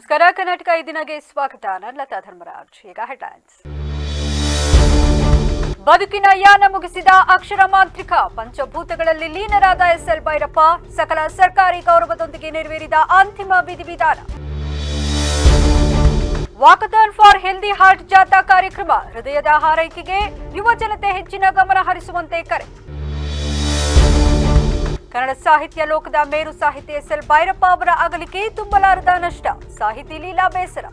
ನಮಸ್ಕಾರ. ಕರ್ನಾಟಕ ಈ ದಿನಗೆ ಸ್ವಾಗತ. ನಾನು ಲತಾ ಧರ್ಮರಾಜ್. ಈಗ ಹೆಡ್ಲೈನ್ಸ್. ಬದುಕಿನ ಯಾನ ಮುಗಿಸಿದ ಅಕ್ಷರ ಮಾಂತ್ರಿಕ, ಪಂಚಭೂತಗಳಲ್ಲಿ ಲೀನರಾದ ಎಸ್ಎಲ್ ಭೈರಪ್ಪ, ಸಕಲ ಸರ್ಕಾರಿ ಗೌರವದೊಂದಿಗೆ ನೆರವೇರಿದ ಅಂತಿಮ ವಿಧಿವಿಧಾನ. ವಾಕಥಾನ್ ಫಾರ್ ಹೆಲ್ದಿ ಹಾರ್ಟ್ ಜಾಥಾ ಕಾರ್ಯಕ್ರಮ, ಹೃದಯದ ಹಾರೈಕೆಗೆ ಯುವ ಜನತೆ ಹೆಚ್ಚಿನ ಗಮನ ಹರಿಸುವಂತೆ ಕರೆ. ಕನ್ನಡ ಸಾಹಿತ್ಯ ಲೋಕದ ಮೇರು ಸಾಹಿತಿ ಎಸ್ಎಲ್ ಭೈರಪ್ಪ ಅವರ ಅಗಲಿಕೆ ತುಂಬಲಾರದ ನಷ್ಟ, ಸಾಹಿತಿ ಲೀಲಾ ಬೇಸರ.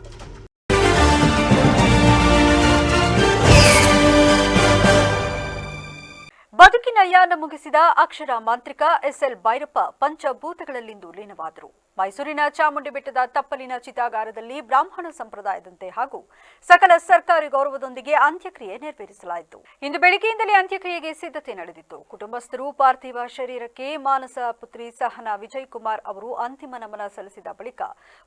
ಬದುಕಿನ ಯಾನ ಮುಗಿಸಿದ ಅಕ್ಷರ ಮಾಂತ್ರಿಕ ಎಸ್ಎಲ್ ಭೈರಪ್ಪ ಪಂಚಭೂತಗಳಲ್ಲಿಂದು ಲೀನವಾದರು. ಮೈಸೂರಿನ ಚಾಮುಂಡಿ ಬೆಟ್ಟದ ತಪ್ಪಲಿನ ಚಿತಾಗಾರದಲ್ಲಿ ಬ್ರಾಹ್ಮಣ ಸಂಪ್ರದಾಯದಂತೆ ಹಾಗೂ ಸಕಲ ಸರ್ಕಾರಿ ಗೌರವದೊಂದಿಗೆ ಅಂತ್ಯಕ್ರಿಯೆ ನೆರವೇರಿಸಲಾಯಿತು. ಇಂದು ಬೆಳಗ್ಗೆಯಿಂದಲೇ ಅಂತ್ಯಕ್ರಿಯೆಗೆ ಸಿದ್ಧತೆ ನಡೆದಿತ್ತು. ಕುಟುಂಬಸ್ಥರು ಪಾರ್ಥಿವ ಶರೀರಕ್ಕೆ ಮಾನಸ ಪುತ್ರಿ ಸಹನಾ ವಿಜಯ್ ಕುಮಾರ್ ಅವರು ಅಂತಿಮ ನಮನ ಸಲ್ಲಿಸಿದ ಬಳಿಕ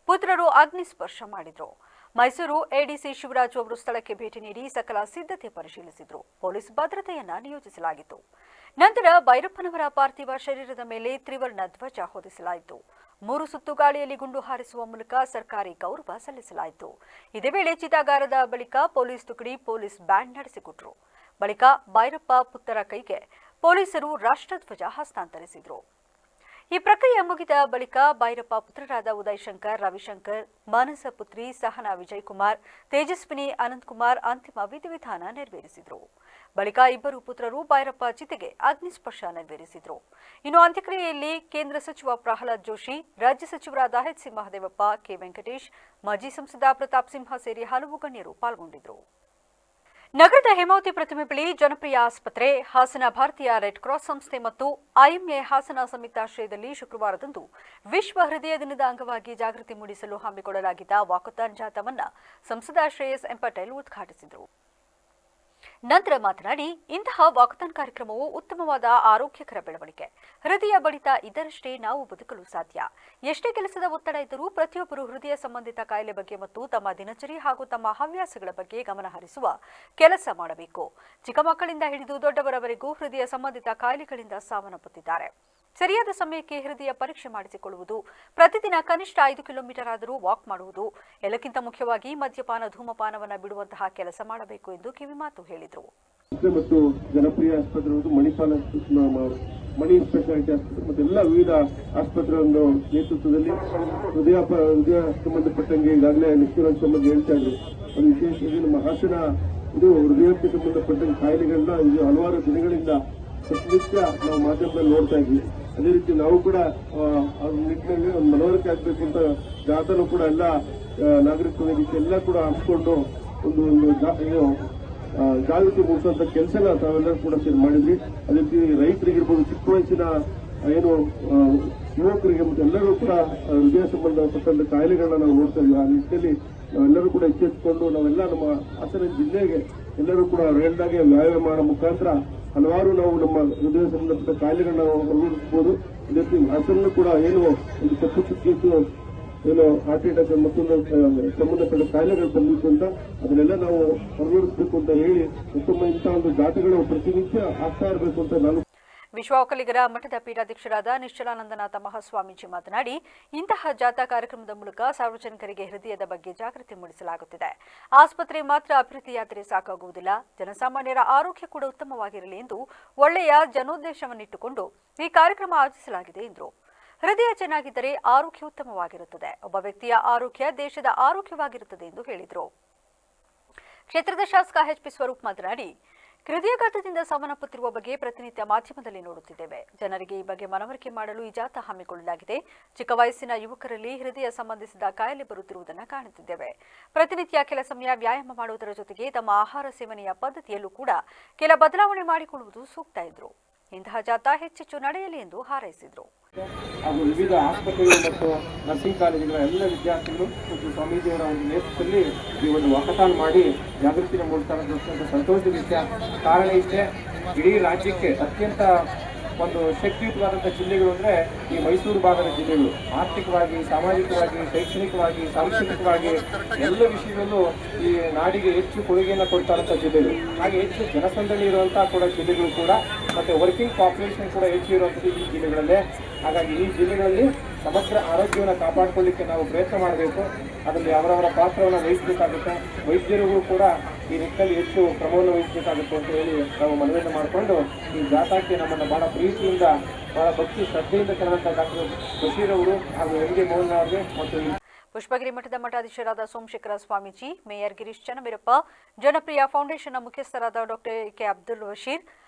ಪುತ್ರರು ಅಗ್ನಿ ಸ್ಪರ್ಶ ಮಾಡಿದರು. ಮೈಸೂರು ಎಡಿಸಿ ಶಿವರಾಜ್ ಅವರು ಸ್ಥಳಕ್ಕೆ ಭೇಟಿ ನೀಡಿ ಸಕಲ ಸಿದ್ಧತೆ ಪರಿಶೀಲಿಸಿದರು. ಪೊಲೀಸ್ ಭದ್ರತೆಯನ್ನ ನಿಯೋಜಿಸಲಾಗಿತ್ತು. ನಂತರ ಭೈರಪ್ಪನವರ ಪಾರ್ಥಿವ ಶರೀರದ ಮೇಲೆ ತ್ರಿವರ್ಣ ಧ್ವಜ ಹೊದಿಸಲಾಯಿತು. 3 ಸುತ್ತು ಗಾಳಿಯಲ್ಲಿ ಗುಂಡು ಹಾರಿಸುವ ಮೂಲಕ ಸರ್ಕಾರಿ ಗೌರವ ಸಲ್ಲಿಸಲಾಯಿತು. ಇದೇ ವೇಳೆ ಚಿತಾಗಾರದ ಬಳಿಕ ಪೊಲೀಸ್ ತುಕಡಿ ಪೊಲೀಸ್ ಬ್ಯಾಂಡ್ ನಡೆಸಿಕೊಟ್ರು. ಬಳಿಕ ಭೈರಪ್ಪ ಪುತ್ತರ ಕೈಗೆ ಪೊಲೀಸರು ರಾಷ್ಟ್ರಧ್ವಜ ಹಸ್ತಾಂತರಿಸಿದರು. ಈ ಪ್ರಕ್ರಿಯೆ ಮುಗಿದ ಬಳಿಕ ಭೈರಪ್ಪ ಪುತ್ರರಾದ ಉದಯ್ ಶಂಕರ್, ರವಿಶಂಕರ್, ಮಾನಸ ಪುತ್ರಿ ಸಹನಾ ವಿಜಯ್ ಕುಮಾರ್, ತೇಜಸ್ವಿನಿ ಅನಂತಕುಮಾರ್ ಅಂತಿಮ ವಿಧಿವಿಧಾನ ನೆರವೇರಿಸಿದರು. ಬಳಿಕ ಇಬ್ಬರು ಪುತ್ರರು ಭೈರಪ್ಪ ಚಿತೆಗೆ ಅಗ್ನಿಸ್ಪರ್ಶ ನೆರವೇರಿಸಿದರು. ಇನ್ನು ಅಂತ್ಯಕ್ರಿಯೆಯಲ್ಲಿ ಕೇಂದ್ರ ಸಚಿವ ಪ್ರಹ್ಲಾದ್ ಜೋಶಿ, ರಾಜ್ಯ ಸಚಿವರಾದ ಎಚ್.ಸಿ. ಮಹದೇವಪ್ಪ, ಕೆ. ವೆಂಕಟೇಶ್, ಮಾಜಿ ಸಂಸದ ಪ್ರತಾಪ್ ಸಿಂಹ ಸೇರಿ ಹಲವು ಗಣ್ಯರು ಪಾಲ್ಗೊಂಡಿದ್ದರು. ನಗರದ ಹೇಮಾವತಿ ಪ್ರತಿಮೆ ಬಳಿ ಜನಪ್ರಿಯ ಆಸ್ಪತ್ರೆ, ಹಾಸನ ಭಾರತೀಯ ರೆಡ್ ಕ್ರಾಸ್ ಸಂಸ್ಥೆ ಮತ್ತು ಐಎಂಎ ಹಾಸನ ಸಂಯುಕ್ತಾಶ್ರಯದಲ್ಲಿ ಶುಕ್ರವಾರದಂದು ವಿಶ್ವ ಹೃದಯ ದಿನದ ಅಂಗವಾಗಿ ಜಾಗೃತಿ ಮೂಡಿಸಲು ಹಮ್ಮಿಕೊಳ್ಳಲಾಗಿದ್ದ ವಾಕಥಾನ್ ಜಾಥಾವನ್ನು ಸಂಸದ ಶ್ರೇಯಸ್ ಎಂ ಪಟೇಲ್ ಉದ್ಘಾಟಿಸಿದರು. ನಂತರ ಮಾತನಾಡಿ, ಇಂತಹ ವಾಕಥಾನ್ ಕಾರ್ಯಕ್ರಮವು ಉತ್ತಮವಾದ ಆರೋಗ್ಯಕರ ಬೆಳವಣಿಗೆ. ಹೃದಯ ಬಡಿತ ಇದ್ದರಷ್ಟೇ ನಾವು ಬದುಕಲು ಸಾಧ್ಯ. ಎಷ್ಟೇ ಕೆಲಸದ ಒತ್ತಡ ಇದ್ದರೂ ಪ್ರತಿಯೊಬ್ಬರು ಹೃದಯ ಸಂಬಂಧಿತ ಕಾಯಿಲೆ ಬಗ್ಗೆ ಮತ್ತು ತಮ್ಮ ದಿನಚರಿ ಹಾಗೂ ತಮ್ಮ ಹವ್ಯಾಸಗಳ ಬಗ್ಗೆ ಗಮನ ಹರಿಸುವ ಕೆಲಸ ಮಾಡಬೇಕು. ಚಿಕ್ಕ ಮಕ್ಕಳಿಂದ ಹಿಡಿದು ದೊಡ್ಡವರವರೆಗೂ ಹೃದಯ ಸಂಬಂಧಿತ ಕಾಯಿಲೆಗಳಿಂದ ಸಾವನ್ನಪ್ಪುತ್ತಿದ್ದಾರೆ. ಸರಿಯಾದ ಸಮಯಕ್ಕೆ ಹೃದಯ ಪರೀಕ್ಷೆ ಮಾಡಿಸಿಕೊಳ್ಳುವುದು, ಪ್ರತಿದಿನ ಕನಿಷ್ಠ 5 ಕಿಲೋಮೀಟರ್ ಆದರೂ ವಾಕ್ ಮಾಡುವುದು, ಎಲ್ಲಕ್ಕಿಂತ ಮುಖ್ಯವಾಗಿ ಮದ್ಯಪಾನ ಧೂಮಪಾನವನ್ನು ಬಿಡುವಂತಹ ಕೆಲಸ ಮಾಡಬೇಕು ಎಂದು ಕಿವಿಮಾತು ಹೇಳಿದರು. ಮತ್ತು ಜನಪ್ರಿಯ ಆಸ್ಪತ್ರೆ ಮಣಿ ಸ್ಪೆಷಾಲಿಟಿ ಆಸ್ಪತ್ರೆ ಮತ್ತು ಎಲ್ಲ ವಿವಿಧ ಆಸ್ಪತ್ರೆಗಳ ನೇತೃತ್ವದಲ್ಲಿ ಹೃದಯ ಸಂಬಂಧಪಟ್ಟಂಗೆ ಈಗಾಗಲೇ ನಿಷ್ಠುರಂತ ಸಂಬಂಧ ಹೇಳ್ತಾ ಇದ್ರು. ಅದು ವಿಶೇಷವಾಗಿ ನಮ್ಮ ಹಾಸನ ಇದು ಹೃದಯಕ್ಕೆ ಸಂಬಂಧಪಟ್ಟಂಗೆ ಕಾಯಿಲೆಗಳನ್ನ ಇದು ಹಲವಾರು ದಿನಗಳಿಂದ ಪ್ರತಿನಿತ್ಯ ನಾವು ಮಾಧ್ಯಮದಲ್ಲಿ ನೋಡ್ತಾ ಇದ್ವಿ. ಅದೇ ರೀತಿ ನಾವು ಕೂಡ ನಿಟ್ಟಿನಲ್ಲಿ ಒಂದು ಮನವರಿಕೆ ಆಗಬೇಕು ಅಂತ ಜಾಥಾನು ಕೂಡ ಎಲ್ಲ ನಾಗರಿಕ ಎಲ್ಲ ಕೂಡ ಹಮ್ಮಿಕೊಂಡು ಒಂದು ಜಾಗೃತಿ ಮೂಡಿಸುವಂತ ಕೆಲಸನ ತಾವೆಲ್ಲರೂ ಕೂಡ ಸೇರಿ ಮಾಡಿದ್ವಿ. ಅದೇ ರೀತಿ ರೈತರಿಗಿರ್ಬೋದು, ಚಿಕ್ಕ ವಯಸ್ಸಿನ ಏನು ಯುವಕರಿಗೆ ಮತ್ತು ಎಲ್ಲರೂ ಕೂಡ ಹೃದಯ ಸಂಬಂಧಪಟ್ಟಂತ ಕಾಯಿಲೆಗಳನ್ನ ನಾವು ನೋಡ್ತಾ ಇದ್ವಿ. ಆ ನಿಟ್ಟಿನಲ್ಲಿ ನಾವೆಲ್ಲರೂ ಕೂಡ ಎಚ್ಚೆತ್ತುಕೊಂಡು ನಾವೆಲ್ಲ ನಮ್ಮ ಹಾಸನ ಜಿಲ್ಲೆಗೆ ಎಲ್ಲರೂ ಕೂಡ ಹೇಳಿದಾಗೆ ವ್ಯಾಯಾಮ ಮಾಡೋ ಮುಖಾಂತರ ಹಲವಾರು ನಾವು ನಮ್ಮ ಹೃದಯ ಸಂಬಂಧಪಟ್ಟ ಕಾಯಿಲೆಗಳನ್ನ ಹೊರಗಿಸಬಹುದು. ಇದೇ ರೀತಿ ಹಾಸನ ಕೂಡ ಏನು ಒಂದು ಕಪ್ಪು ಚುಕ್ಕಿತ್ತು, ಏನು ಹಾರ್ಟ್ ಅಟ್ಯಾಕ್ ಮತ್ತೊಂದು ಸಂಬಂಧಪಟ್ಟ ಕಾಯಿಲೆಗಳು ಬಂದಿತ್ತು ಅಂತ ಅದನ್ನೆಲ್ಲ ನಾವು ಹೊರಗಿಸಬೇಕು ಅಂತ ಹೇಳಿ ಉತ್ತಮ ಇಂತಹ ಒಂದು ಜಾತಿಗಳು ಪ್ರತಿನಿತ್ಯ ಆಗ್ತಾ ಇರಬೇಕು ಅಂತ ನಾನು ವಿಶ್ವ ಒಕ್ಕಲಿಗರ ಮಠದ ಪೀಠಾಧ್ಯಕ್ಷರಾದ ನಿಶ್ಚಲಾನಂದನಾಥ ಮಹಾಸ್ವಾಮೀಜಿ ಮಾತನಾಡಿ, ಇಂತಹ ಜಾಥಾ ಕಾರ್ಯಕ್ರಮದ ಮೂಲಕ ಸಾರ್ವಜನಿಕರಿಗೆ ಹೃದಯದ ಬಗ್ಗೆ ಜಾಗೃತಿ ಮೂಡಿಸಲಾಗುತ್ತಿದೆ. ಆಸ್ಪತ್ರೆ ಮಾತ್ರ ಅಭಿವೃದ್ಧಿಯಾದರೆ ಸಾಕಾಗುವುದಿಲ್ಲ, ಜನಸಾಮಾನ್ಯರ ಆರೋಗ್ಯ ಕೂಡ ಉತ್ತಮವಾಗಿರಲಿ ಎಂದು ಒಳ್ಳೆಯ ಜನೋದ್ದೇಶವನ್ನಿಟ್ಟುಕೊಂಡು ಈ ಕಾರ್ಯಕ್ರಮ ಆಯೋಜಿಸಲಾಗಿದೆ ಎಂದರು. ಹೃದಯ ಚೆನ್ನಾಗಿದ್ದರೆ ಆರೋಗ್ಯ ಉತ್ತಮವಾಗಿರುತ್ತದೆ. ಒಬ್ಬ ವ್ಯಕ್ತಿಯ ಆರೋಗ್ಯ ದೇಶದ ಆರೋಗ್ಯವಾಗಿರುತ್ತದೆ ಎಂದು ಹೇಳಿದರು. ಕ್ಷೇತ್ರದ ಶಾಸಕ ಎಚ್.ಪಿ. ಸ್ವರೂಪ್ ಮಾತನಾಡಿ, ಹೃದಯಾಘಾತದಿಂದ ಸಾವನ್ನಪ್ಪುತ್ತಿರುವ ಬಗ್ಗೆ ಪ್ರತಿನಿತ್ಯ ಮಾಧ್ಯಮದಲ್ಲಿ ನೋಡುತ್ತಿದ್ದೇವೆ. ಜನರಿಗೆ ಈ ಬಗ್ಗೆ ಮನವರಿಕೆ ಮಾಡಲು ಈ ಜಾಥಾ ಹಮ್ಮಿಕೊಳ್ಳಲಾಗಿದೆ. ಚಿಕ್ಕ ವಯಸ್ಸಿನ ಯುವಕರಲ್ಲಿ ಹೃದಯ ಸಂಬಂಧಿಸಿದ ಕಾಯಿಲೆ ಬರುತ್ತಿರುವುದನ್ನು ಕಾಣುತ್ತಿದ್ದೇವೆ. ಪ್ರತಿನಿತ್ಯ ಕೆಲ ಸಮಯ ವ್ಯಾಯಾಮ ಮಾಡುವುದರ ಜೊತೆಗೆ ತಮ್ಮ ಆಹಾರ ಸೇವನೆಯ ಪದ್ಧತಿಯಲ್ಲೂ ಕೂಡ ಕೆಲ ಬದಲಾವಣೆ ಮಾಡಿಕೊಳ್ಳುವುದು ಸೂಕ್ತ ಎಂದರು. ಇಂತಹ ಜಾಥಾ ಹೆಚ್ಚೆಚ್ಚು ನಡೆಯಲಿ ಎಂದು ಹಾರೈಸಿದರು. ಹಾಗೂ ವಿವಿಧ ಆಸ್ಪತ್ರೆಗಳು ಮತ್ತು ನರ್ಸಿಂಗ್ ಕಾಲೇಜುಗಳ ಎಲ್ಲ ವಿದ್ಯಾರ್ಥಿಗಳು ಮತ್ತು ಸ್ವಾಮೀಜಿಯವರ ಒಂದು ನೇತೃತ್ವದಲ್ಲಿ ಈ ಒಂದು ವಾಕಥಾನ್ ಮಾಡಿ ಜಾಗೃತಿನ ಮೂಡಿಸ್ತಾ ಇರೋದು ಸಂತೋಷದ ವಿಷಯ. ಕಾರಣ ಇಷ್ಟೇ, ಇಡೀ ರಾಜ್ಯಕ್ಕೆ ಅತ್ಯಂತ ಒಂದು ಶಕ್ತಿಯುತವಾದಂಥ ಜಿಲ್ಲೆಗಳು ಅಂದರೆ ಈ ಮೈಸೂರು ಭಾಗದ ಜಿಲ್ಲೆಗಳು. ಆರ್ಥಿಕವಾಗಿ, ಸಾಮಾಜಿಕವಾಗಿ, ಶೈಕ್ಷಣಿಕವಾಗಿ, ಸಾಂಸ್ಕೃತಿಕವಾಗಿ ಎಲ್ಲ ವಿಷಯದಲ್ಲೂ ಈ ನಾಡಿಗೆ ಹೆಚ್ಚು ಕೊಡುಗೆಯನ್ನು ಕೊಡ್ತಾ ಇರೋಂಥ ಜಿಲ್ಲೆಗಳು. ಹಾಗೆ ಹೆಚ್ಚು ಜನಸಂದಣಿ ಇರುವಂಥ ಕೂಡ ಜಿಲ್ಲೆಗಳು ಕೂಡ, ಮತ್ತು ವರ್ಕಿಂಗ್ ಪಾಪ್ಯುಲೇಷನ್ ಕೂಡ ಹೆಚ್ಚು ಇರುವಂಥದ್ದು ಈ ಜಿಲ್ಲೆಗಳಲ್ಲೇ. ಹಾಗಾಗಿ ಈ ಜಿಲ್ಲೆಗಳಲ್ಲಿ ಸಮಗ್ರ ಆರೋಗ್ಯವನ್ನು ಕಾಪಾಡಿಕೊಳ್ಳಿಕ್ಕೆ ನಾವು ಪ್ರಯತ್ನ ಮಾಡಬೇಕು. ಅದರಲ್ಲಿ ಅವರವರ ಪಾತ್ರವನ್ನು ವಹಿಸಬೇಕಾಗುತ್ತೆ. ವೈದ್ಯರಿಗೂ ಕೂಡ ಈ ನಿಟ್ಟಿನಲ್ಲಿ ಹೆಚ್ಚು ಕ್ರಮವನ್ನು ವಹಿಸಬೇಕಾಗುತ್ತೆ ಅಂತ ಹೇಳಿ ನಾವು ಮನವಿಯನ್ನು ಮಾಡಿಕೊಂಡು ಈ ಜಾಥಾಕ್ಕೆ ನಮ್ಮನ್ನು ಬಹಳ ಪ್ರೀತಿಯಿಂದ ಬಹಳ ಭಕ್ತಿ ಶ್ರದ್ಧೆಯಿಂದ ಕರೆದಂಥ ಡಾಕ್ಟರ್ ಬಶೀರ್ ಅವರು ಹಾಗೂ ಎಂ ಡಿ ಮೋಹನ್ ಅವರಿಗೆ ಮತ್ತು ಪುಷ್ಪಗಿರಿ ಮಠದ ಮಠಾಧೀಶರಾದ ಸೋಮಶೇಖರ ಸ್ವಾಮೀಜಿ, ಮೇಯರ್ ಗಿರೀಶ್ ಚನ್ನವೀರಪ್ಪ, ಜನಪ್ರಿಯ ಫೌಂಡೇಶನ್ನ ಮುಖ್ಯಸ್ಥರಾದ ಡಾಕ್ಟರ್ ಕೆ ಅಬ್ದುಲ್ ಬಶೀರ್,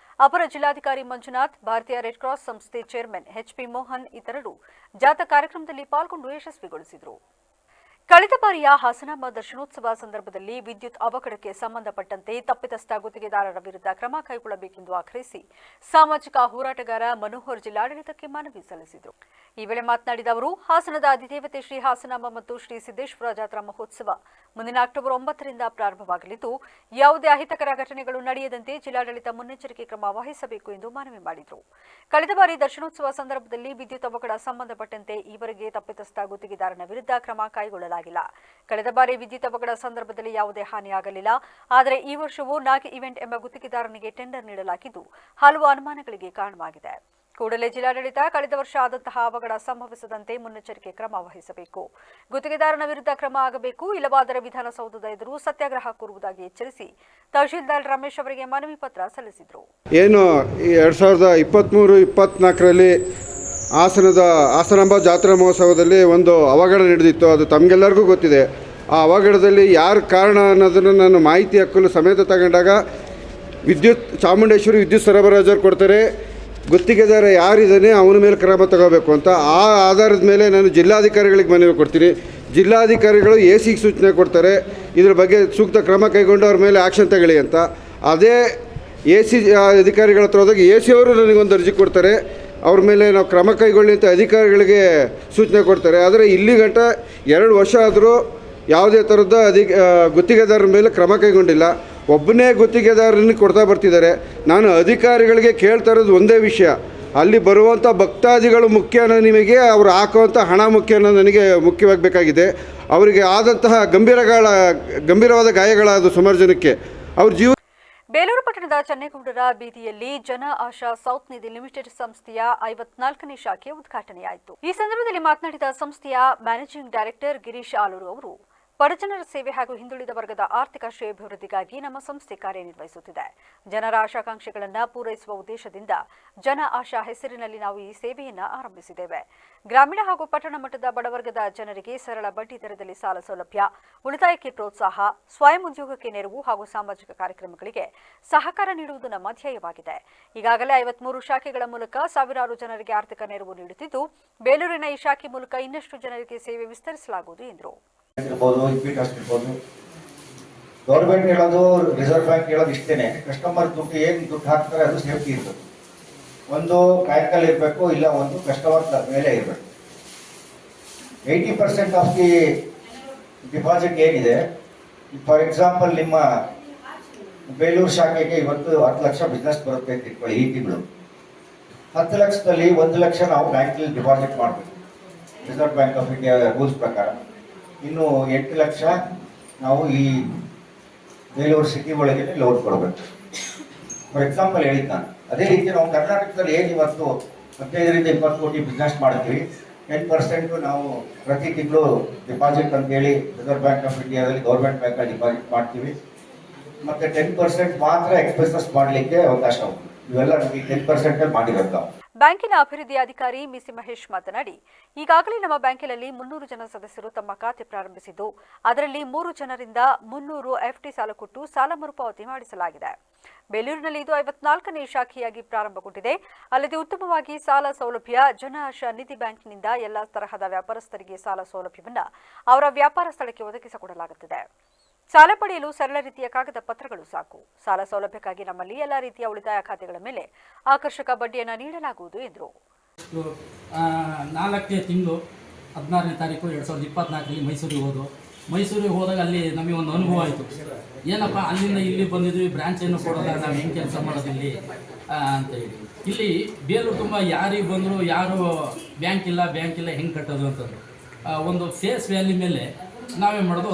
ಅಪರ ಜಿಲ್ಲಾಧಿಕಾರಿ ಮಂಜುನಾಥ್, ಭಾರತೀಯ ರೆಡ್ ಕ್ರಾಸ್ ಸಂಸ್ಥೆ ಚೇರ್ಮನ್ ಎಚ್ಪಿ ಮೋಹನ್ ಇತರರು ಜಾಥಾ ಕಾರ್ಯಕ್ರಮದಲ್ಲಿ ಪಾಲ್ಗೊಂಡು ಯಶಸ್ವಿಗೊಳಿಸಿದರು. ಕಳೆದ ಬಾರಿಯ ಹಾಸನಾಂಬ ದರ್ಶನೋತ್ಸವ ಸಂದರ್ಭದಲ್ಲಿ ವಿದ್ಯುತ್ ಅವಘಡಕ್ಕೆ ಸಂಬಂಧಪಟ್ಟಂತೆ ತಪ್ಪಿತಸ್ಥ ಗುತ್ತಿಗೆದಾರರ ವಿರುದ್ಧ ಕ್ರಮ ಕೈಗೊಳ್ಳಬೇಕೆಂದು ಆಗ್ರಹಿಸಿ ಸಾಮಾಜಿಕ ಹೋರಾಟಗಾರ ಮನೋಹರ್ ಜಿಲ್ಲಾಡಳಿತಕ್ಕೆ ಮನವಿ ಸಲ್ಲಿಸಿದರು. ಈ ವೇಳೆ ಮಾತನಾಡಿದ ಅವರು, ಹಾಸನದ ಅಧಿದೇವತೆ ಶ್ರೀ ಹಾಸನಾಂಬ ಮತ್ತು ಶ್ರೀ ಸಿದ್ದೇಶ್ವರ ಜಾತ್ರಾ ಮಹೋತ್ಸವ ಮುಂದಿನ ಅಕ್ಟೋಬರ್ 9ರಿಂದ ಪ್ರಾರಂಭವಾಗಲಿದ್ದು, ಯಾವುದೇ ಅಹಿತಕರ ಘಟನೆಗಳು ನಡೆಯದಂತೆ ಜಿಲ್ಲಾಡಳಿತ ಮುನ್ನೆಚ್ಚರಿಕೆ ಕ್ರಮ ವಹಿಸಬೇಕು ಎಂದು ಮನವಿ ಮಾಡಿದರು. ಕಳೆದ ಬಾರಿ ದರ್ಶನೋತ್ಸವ ಸಂದರ್ಭದಲ್ಲಿ ವಿದ್ಯುತ್ ಅವಘಡ ಸಂಬಂಧಪಟ್ಟಂತೆ ಈವರೆಗೆ ತಪ್ಪಿತಸ್ಥ ಗುತ್ತಿಗೆದಾರನ ವಿರುದ್ಧ ಕ್ರಮ ಕೈಗೊಳ್ಳಲಾಗಿಲ್ಲ. ಕಳೆದ ಬಾರಿ ವಿದ್ಯುತ್ ಅವಘಡ ಸಂದರ್ಭದಲ್ಲಿ ಯಾವುದೇ ಹಾನಿಯಾಗಲಿಲ್ಲ. ಆದರೆ ಈ ವರ್ಷವೂ ನಾಗಿ ಇವೆಂಟ್ ಎಂಬ ಗುತ್ತಿಗೆದಾರನಿಗೆ ಟೆಂಡರ್ ನೀಡಲಾಗಿದ್ದು ಹಲವು ಅನುಮಾನಗಳಿಗೆ ಕಾರಣವಾಗಿದೆ. ಕೂಡಲೇ ಜಿಲ್ಲಾಡಳಿತ ಕಳೆದ ವರ್ಷ ಆದಂತಹ ಅವಘಡ ಸಂಭವಿಸದಂತೆ ಮುನ್ನೆಚ್ಚರಿಕೆ ಕ್ರಮ ವಹಿಸಬೇಕು. ಗುತ್ತಿಗೆದಾರನ ವಿರುದ್ಧ ಕ್ರಮ ಆಗಬೇಕು. ಇಲ್ಲವಾದರೆ ವಿಧಾನಸೌಧದ ಎದುರು ಸತ್ಯಾಗ್ರಹ ಕೂರುವುದಾಗಿ ಎಚ್ಚರಿಸಿ ತಹಶೀಲ್ದಾರ್ ರಮೇಶ್ ಅವರಿಗೆ ಮನವಿ ಪತ್ರ ಸಲ್ಲಿಸಿದರು. ಏನು 2023-24ರಲ್ಲಿ ಹಾಸನಾಂಬ ಜಾತ್ರಾ ಮಹೋತ್ಸವದಲ್ಲಿ ಒಂದು ಅವಘಡ ನಡೆದಿತ್ತು. ಅದು ತಮಗೆಲ್ಲರಿಗೂ ಗೊತ್ತಿದೆ. ಆ ಅವಘಡದಲ್ಲಿ ಯಾರು ಕಾರಣ ಅನ್ನೋದನ್ನು ನಾನು ಮಾಹಿತಿ ಹಕ್ಕಲು ಸಮೇತ ತಗೊಂಡಾಗ ಚಾಮುಂಡೇಶ್ವರಿ ವಿದ್ಯುತ್ ಸರಬರಾಜರು ಕೊಡ್ತಾರೆ, ಗುತ್ತಿಗೆದಾರ ಯಾರಿದ್ದಾನೆ ಅವನ ಮೇಲೆ ಕ್ರಮ ತಗೋಬೇಕು ಅಂತ. ಆ ಆಧಾರದ ಮೇಲೆ ನಾನು ಜಿಲ್ಲಾಧಿಕಾರಿಗಳಿಗೆ ಮನವಿ ಕೊಡ್ತೀನಿ. ಜಿಲ್ಲಾಧಿಕಾರಿಗಳು ಎಸಿಗೆ ಸೂಚನೆ ಕೊಡ್ತಾರೆ, ಇದ್ರ ಬಗ್ಗೆ ಸೂಕ್ತ ಕ್ರಮ ಕೈಗೊಂಡು ಅವ್ರ ಮೇಲೆ ಆ್ಯಕ್ಷನ್ ತಗೊಳ್ಳಿ ಅಂತ. ಅದೇ ಎಸಿ ಅಧಿಕಾರಿಗಳ ಹತ್ರ ಹೋದಾಗ ಎಸಿ ಅವರು ನನಗೊಂದು ಅರ್ಜಿ ಕೊಡ್ತಾರೆ, ಅವ್ರ ಮೇಲೆ ನಾವು ಕ್ರಮ ಕೈಗೊಳ್ಳಿ ಅಂತ ಅಧಿಕಾರಿಗಳಿಗೆ ಸೂಚನೆ ಕೊಡ್ತಾರೆ. ಆದರೆ ಇಲ್ಲಿ ಗಂಟ 2 ವರ್ಷ ಆದರೂ ಯಾವುದೇ ಥರದ ಗುತ್ತಿಗೆದಾರರ ಮೇಲೆ ಕ್ರಮ ಕೈಗೊಂಡಿಲ್ಲ. ಒಬ್ಬನೇ ಗುತ್ತಿಗೆದಾರನಿಗೆ ಕೊಡ್ತಾ ಬರ್ತಿದ್ದಾರೆ. ನಾನು ಅಧಿಕಾರಿಗಳಿಗೆ ಕೇಳ್ತಾ ಇರೋದು ಒಂದೇ ವಿಷಯ, ಅಲ್ಲಿ ಬರುವಂಥ ಭಕ್ತಾದಿಗಳು ಮುಖ್ಯನ ನಿಮಗೆ, ಅವರು ಹಾಕುವಂಥ ಹಣ ಮುಖ್ಯನ ನನಗೆ ಮುಖ್ಯವಾಗಬೇಕಾಗಿದೆ. ಅವರಿಗೆ ಆದಂತಹ ಗಂಭೀರವಾದ ಗಾಯಗಳಾದ ಸುಮಾರು ಜನಕ್ಕೆ ಅವ್ರ ಜೀವ. ಬೇಲೂರು ಪಟ್ಟಣದ ಚನ್ನೇಗೌಡರ ಬೀದಿಯಲ್ಲಿ ಜನ ಆಶಾ ಸೌತ್ ನಿಧಿ ಲಿಮಿಟೆಡ್ ಸಂಸ್ಥೆಯ 54ನೇ ಶಾಖೆ ಉದ್ಘಾಟನೆಯಾಯಿತು. ಈ ಸಂದರ್ಭದಲ್ಲಿ ಮಾತನಾಡಿದ ಸಂಸ್ಥೆಯ ಮ್ಯಾನೇಜಿಂಗ್ ಡೈರೆಕ್ಟರ್ ಗಿರೀಶ್ ಆಲೂರು ಅವರು, ಬಡಜನರ ಸೇವೆ ಹಾಗೂ ಹಿಂದುಳಿದ ವರ್ಗದ ಆರ್ಥಿಕ ಶ್ರೇಯೋಭಿವೃದ್ಧಿಗಾಗಿ ನಮ್ಮ ಸಂಸ್ಥೆ ಕಾರ್ಯನಿರ್ವಹಿಸುತ್ತಿದೆ. ಜನರ ಆಶಾಕಾಂಕ್ಷೆಗಳನ್ನು ಪೂರೈಸುವ ಉದ್ದೇಶದಿಂದ ಜನ ಆಶಾ ಹೆಸರಿನಲ್ಲಿ ನಾವು ಈ ಸೇವೆಯನ್ನು ಆರಂಭಿಸಿದ್ದೇವೆ. ಗ್ರಾಮೀಣ ಹಾಗೂ ಪಟ್ಟಣ ಮಟ್ಟದ ಬಡವರ್ಗದ ಜನರಿಗೆ ಸರಳ ಬಡ್ಡಿ ದರದಲ್ಲಿ ಸಾಲ ಸೌಲಭ್ಯ, ಉಳಿತಾಯಕ್ಕೆ ಪ್ರೋತ್ಸಾಹ, ಸ್ವಯಂ ಉದ್ಯೋಗಕ್ಕೆ ನೆರವು ಹಾಗೂ ಸಾಮಾಜಿಕ ಕಾರ್ಯಕ್ರಮಗಳಿಗೆ ಸಹಕಾರ ನೀಡುವುದು ನಮ್ಮ ಧ್ಯೇಯವಾಗಿದೆ. ಈಗಾಗಲೇ 53 ಶಾಖೆಗಳ ಮೂಲಕ ಸಾವಿರಾರು ಜನರಿಗೆ ಆರ್ಥಿಕ ನೆರವು ನೀಡುತ್ತಿದ್ದು, ಬೇಲೂರಿನ ಈ ಶಾಖೆ ಮೂಲಕ ಇನ್ನಷ್ಟು ಜನರಿಗೆ ಸೇವೆ ವಿಸ್ತರಿಸಲಾಗುವುದು ಎಂದರು. ಗೌರ್ಮೆಂಟ್ ಹೇಳೋದು, ರಿಸರ್ವ್ ಬ್ಯಾಂಕ್ ಹೇಳೋದು ಇಷ್ಟೇನೆ, ಕಸ್ಟಮರ್ ದುಡ್ಡು ಹಾಕ್ತಾರೆ ಅದು ಸೇಫ್ಟಿ ಇರಬೇಕು. ಒಂದು ಬ್ಯಾಂಕಲ್ಲಿ ಇರಬೇಕು, ಇಲ್ಲ ಒಂದು ಕಸ್ಟಮರ್ ಮೇಲೆ ಇರಬೇಕು. 80% ಆಫ್ ದಿ ಡಿಪಾಸಿಟ್ ಏನಿದೆ, ಫಾರ್ ಎಕ್ಸಾಂಪಲ್ ನಿಮ್ಮ ಬೇಲೂರು ಶಾಖೆಗೆ ಇವತ್ತು 10 ಲಕ್ಷ ಬಿಸ್ನೆಸ್ ಬರುತ್ತೆ ಅಂತ ಇಟ್ಕೊಳ್ಳಿ. ಈ ತಿಂಗಳು 10 ಲಕ್ಷದಲ್ಲಿ 1 ಲಕ್ಷ ನಾವು ಬ್ಯಾಂಕಲ್ಲಿ ಡಿಪಾಸಿಟ್ ಮಾಡಬೇಕು reserve bank of India rules ಪ್ರಕಾರ. ಇನ್ನು 8 ಲಕ್ಷ ನಾವು ಈ ಬೇಲೂರು ಸಿಟಿ ಒಳಗೆ ಲೋನ್ ಕೊಡಬೇಕು. ಫಾರ್ ಎಕ್ಸಾಂಪಲ್ ಹೇಳಿದ್ದು ನಾನು. ಅದೇ ರೀತಿ ನಾವು ಕರ್ನಾಟಕದಲ್ಲಿ ಏನು ಇವತ್ತು 15ರಿಂದ 20 ಕೋಟಿ ಬಿಸ್ನೆಸ್ ಮಾಡ್ತೀವಿ, 10% ನಾವು ಪ್ರತಿ ತಿಂಗಳು ಡಿಪಾಸಿಟ್ ಅಂತೇಳಿ ರಿಸರ್ವ್ ಬ್ಯಾಂಕ್ ಆಫ್ ಇಂಡಿಯಾದಲ್ಲಿ ಗೌರ್ಮೆಂಟ್ ಬ್ಯಾಂಕಲ್ಲಿ ಡಿಪಾಸಿಟ್ ಮಾಡ್ತೀವಿ. ಮತ್ತು 10% ಮಾತ್ರ ಎಕ್ಸ್ಪೆನ್ಸಸ್ ಮಾಡಲಿಕ್ಕೆ ಅವಕಾಶ ಉಂಟು. ಇವೆಲ್ಲ ನಮಗೆ 10% ಮಾಡಿರೋದು. ಬ್ಯಾಂಕಿನ ಅಭಿವೃದ್ಧಿ ಅಧಿಕಾರಿ ಮಿಸಿ ಮಹೇಶ್ ಮಾತನಾಡಿ, ಈಗಾಗಲೇ ನಮ್ಮ ಬ್ಯಾಂಕಿನಲ್ಲಿ 300 ಜನ ಸದಸ್ಯರು ತಮ್ಮ ಖಾತೆ ಪ್ರಾರಂಭಿಸಿದ್ದು, ಅದರಲ್ಲಿ 3 ಜನರಿಂದ 300 ಎಫ್ಡಿ ಸಾಲ ಕೊಟ್ಟು ಸಾಲ ಮರುಪಾವತಿ ಮಾಡಿಸಲಾಗಿದೆ. ಬೇಲೂರಿನಲ್ಲಿ ಇದು 54ನೇ ಶಾಖೆಯಾಗಿ ಪ್ರಾರಂಭಗೊಂಡಿದೆ. ಅಲ್ಲದೆ ಉತ್ತಮವಾಗಿ ಸಾಲ ಸೌಲಭ್ಯ, ಜನ ಆಶಾ ನಿಧಿ ಬ್ಯಾಂಕಿನಿಂದ ಎಲ್ಲಾ ತರಹದ ವ್ಯಾಪಾರಸ್ಥರಿಗೆ ಸಾಲ ಸೌಲಭ್ಯವನ್ನು ಅವರ ವ್ಯಾಪಾರ ಸ್ಥಳಕ್ಕೆ ಒದಗಿಸಿಕೊಡಲಾಗುತ್ತದೆ. ಸಾಲ ಪಡೆಯಲು ಸರಳ ರೀತಿಯ ಕಾಗದ ಪತ್ರಗಳು ಸಾಕು. ಸಾಲ ಸೌಲಭ್ಯಕ್ಕಾಗಿ ನಮ್ಮಲ್ಲಿ ಎಲ್ಲ ರೀತಿಯ ಉಳಿತಾಯ ಖಾತೆಗಳ ಮೇಲೆ ಆಕರ್ಷಕ ಬಡ್ಡಿಯನ್ನು ನೀಡಲಾಗುವುದು ಎಂದರು. 4ನೇ ತಿಂಗಳು 16ನೇ ತಾರೀಕು 2024ರಲ್ಲಿ ಮೈಸೂರಿಗೆ ಹೋದಾಗ ಅಲ್ಲಿ ನಮಗೆ ಒಂದು ಅನುಭವ ಆಯಿತು. ಏನಪ್ಪ ಅಲ್ಲಿಂದ ಇಲ್ಲಿ ಬಂದಿದ್ವಿ, ಬ್ರಾಂಚ್ ಏನು ಕೊಡೋಲ್ಲ, ನಾವು ಹೆಂಗೆ ಕೆಲಸ ಮಾಡೋದಿಲ್ಲಿ ಅಂತ ಹೇಳಿ. ಇಲ್ಲಿ ಬೇಲೂರು ತುಂಬ ಯಾರಿಗೆ ಬಂದರು, ಯಾರು ಬ್ಯಾಂಕ್ ಇಲ್ಲ ಹೆಂಗೆ ಕಟ್ಟೋದು ಅಂತಂದರು. ಒಂದು ಫೇಸ್ ವ್ಯಾಲ್ಯೂ ಮೇಲೆ ನಾವೇ ಮಾಡೋದು,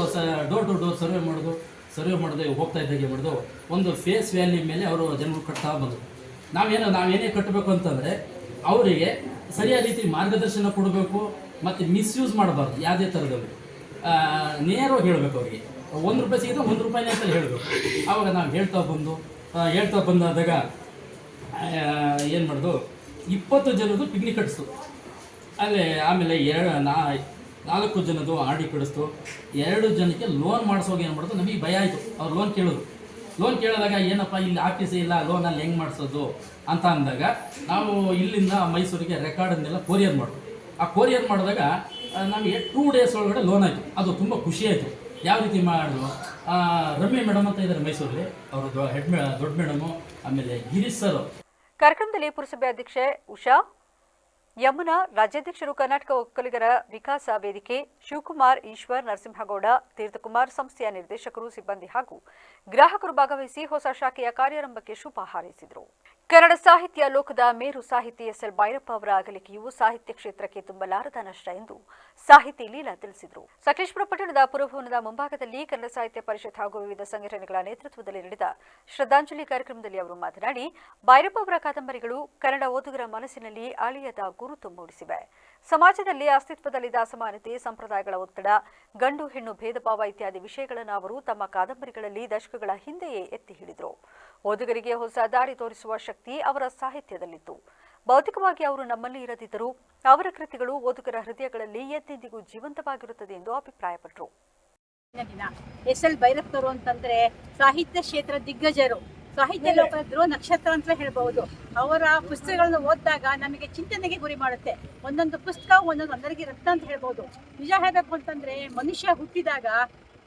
ಡೋರ್ ಟು ಡೋರ್ ಸರ್ವೆ ಮಾಡೋದು ಹೋಗ್ತಾ ಇದ್ದಾಗೆ ಮಾಡೋದು. ಒಂದು ಫೇಸ್ ವ್ಯಾಲ್ಯೂ ಮೇಲೆ ಅವರು ಜನರು ಕಟ್ತಾ ಬಂದರು. ನಾವೇನೇ ಕಟ್ಟಬೇಕು ಅಂತಂದರೆ ಅವರಿಗೆ ಸರಿಯಾದ ರೀತಿ ಮಾರ್ಗದರ್ಶನ ಕೊಡಬೇಕು ಮತ್ತು ಮಿಸ್ಯೂಸ್ ಮಾಡಬಾರ್ದು ಯಾವುದೇ ಥರದಲ್ಲಿ. ನೇರವಾಗಿ ಹೇಳಬೇಕು ಅವರಿಗೆ. 1 ರೂಪಾಯಿ ಸಿಗಿದ್ರೆ 1 ರೂಪಾಯಿನೇ ಅಂತ ಹೇಳಬೇಕು. ಆವಾಗ ನಾವು ಹೇಳ್ತಾ ಬಂದಾದಾಗ ಏನು ಮಾಡೋದು, 20 ಜನದ್ದು ಪಿಕ್ನಿಕ್ ಕಟ್ಟಿಸ್ತು. ಅಲ್ಲೇ ಆಮೇಲೆ 4 ಜನದ್ದು ಆರ್ ಡಿ ಕಳಿಸ್ತು. 2 ಜನಕ್ಕೆ ಲೋನ್ ಮಾಡಿಸೋಗಿ ಏನು ಮಾಡೋದು, ನಮಗೆ ಭಯ ಆಯಿತು. ಅವ್ರು ಲೋನ್ ಕೇಳೋದು. ಲೋನ್ ಕೇಳಿದಾಗ ಏನಪ್ಪ ಇಲ್ಲಿ ಆಫೀಸೇ ಇಲ್ಲ, ಲೋನಲ್ಲಿ ಹೆಂಗೆ ಮಾಡಿಸೋದು ಅಂತ ಅಂದಾಗ ನಾವು ಇಲ್ಲಿಂದ ಮೈಸೂರಿಗೆ ರೆಕಾರ್ಡನ್ನೆಲ್ಲ ಕೊರಿಯರ್ ಮಾಡೋದು. ಆ ಕೊರಿಯರ್ ಮಾಡಿದಾಗ ನಮಗೆ 2 ಡೇಸ್ ಒಳಗಡೆ ಲೋನ್ ಆಯಿತು. ಅದು ತುಂಬ ಖುಷಿ ಆಯಿತು. ಯಾವ ರೀತಿ ಮಾಡಿದ್ರು, ರಮ್ಯ ಮೇಡಮ್ ಅಂತ ಇದ್ದಾರೆ ಮೈಸೂರಲ್ಲಿ, ಅವರು ದೊಡ್ಡ ಮೇಡಮು, ಆಮೇಲೆ ಗಿರೀಶ್ ಸರ್. ಕಾರ್ಯಕ್ರಮದಲ್ಲಿ ಪುರಸಭೆ ಅಧ್ಯಕ್ಷೆ ಉಷಾ, ಯಮುನಾ, ರಾಜ್ಯಾಧ್ಯಕ್ಷರು ಕರ್ನಾಟಕ ಒಕ್ಕಲಿಗರ ವಿಕಾಸ ವೇದಿಕೆ ಶಿವಕುಮಾರ್, ಈಶ್ವರ್, ನರಸಿಂಹಗೌಡ, ತೀರ್ಥಕುಮಾರ್, ಸಂಸ್ಥೆಯ ನಿರ್ದೇಶಕರು, ಸಿಬ್ಬಂದಿ ಹಾಗೂ ಗ್ರಾಹಕರು ಭಾಗವಹಿಸಿ ಹೊಸ ಶಾಖೆಯ ಕಾರ್ಯಾರಂಭಕ್ಕೆ ಶುಭ ಹಾರೈಸಿದರು. ಕನ್ನಡ ಸಾಹಿತ್ಯ ಲೋಕದ ಮೇರು ಸಾಹಿತಿ ಎಸ್ಎಲ್ ಭೈರಪ್ಪ ಅವರ ಅಗಲಿಕೆಯು ಸಾಹಿತ್ಯ ಕ್ಷೇತ್ರಕ್ಕೆ ತುಂಬಲಾರದ ನಷ್ಟ ಎಂದು ಸಾಹಿತಿ ಲೀಲಾ ತಿಳಿಸಿದರು. ಸಕಲೇಶಪುರ ಪಟ್ಟಣದ ಪುರಭವನದ ಮುಂಭಾಗದಲ್ಲಿ ಕನ್ನಡ ಸಾಹಿತ್ಯ ಪರಿಷತ್ ಹಾಗೂ ವಿವಿಧ ಸಂಘಟನೆಗಳ ನೇತೃತ್ವದಲ್ಲಿ ನಡೆದ ಶ್ರದ್ಧಾಂಜಲಿ ಕಾರ್ಯಕ್ರಮದಲ್ಲಿ ಅವರು ಮಾತನಾಡಿ, ಭೈರಪ್ಪ ಅವರ ಕಾದಂಬರಿಗಳು ಕನ್ನಡ ಓದುಗರ ಮನಸ್ಸಿನಲ್ಲಿ ಅಳಿಯದ ಗುರುತು ಮೂಡಿಸಿವೆ. ಸಮಾಜದಲ್ಲಿ ಅಸ್ತಿತ್ವದಲ್ಲಿದ್ದ ಅಸಮಾನತೆ, ಸಂಪ್ರದಾಯಗಳ ಒತ್ತಡ, ಗಂಡು ಹೆಣ್ಣು ಭೇದ ಭಾವ ಇತ್ಯಾದಿ ವಿಷಯಗಳನ್ನು ಅವರು ತಮ್ಮ ಕಾದಂಬರಿಗಳಲ್ಲಿ ದಶಕಗಳ ಹಿಂದೆಯೇ ಎತ್ತಿ ಹಿಡಿದರು. ಓದುಗರಿಗೆ ಹೊಸ ದಾರಿ ತೋರಿಸುವ ಶಕ್ತಿ ಅವರ ಸಾಹಿತ್ಯದಲ್ಲಿತ್ತು. ಭೌತಿಕವಾಗಿ ಅವರು ನಮ್ಮಲ್ಲಿ ಇರದಿದ್ದರೂ ಅವರ ಕೃತಿಗಳು ಓದುಗರ ಹೃದಯಗಳಲ್ಲಿ ಎಂದೆಂದಿಗೂ ಜೀವಂತವಾಗಿರುತ್ತದೆ ಎಂದು ಅಭಿಪ್ರಾಯಪಟ್ಟರು. ಎಸ್ಎಲ್ ಭೈರಪ್ಪನವರು ಅಂತಂದ್ರೆ ಸಾಹಿತ್ಯ ಕ್ಷೇತ್ರ ದಿಗ್ಗಜರು, ಸಾಹಿತ್ಯ ಲೋಕದ ಧ್ರುವ ನಕ್ಷತ್ರ ಅಂತ ಹೇಳ್ಬಹುದು. ಅವರ ಪುಸ್ತಕಗಳನ್ನು ಓದಿದಾಗ ನಮಗೆ ಚಿಂತನೆಗೆ ಗುರಿ ಮಾಡುತ್ತೆ. ಒಂದೊಂದು ಪುಸ್ತಕ ಒಂದೊಂದು అందరికీ ರತ್ನ ಅಂತ ಹೇಳ್ಬಹುದು. ನಿಜ ಹೇಳಬೇಕು ಅಂತಂದ್ರೆ ಮನುಷ್ಯ ಹುಟ್ಟಿದಾಗ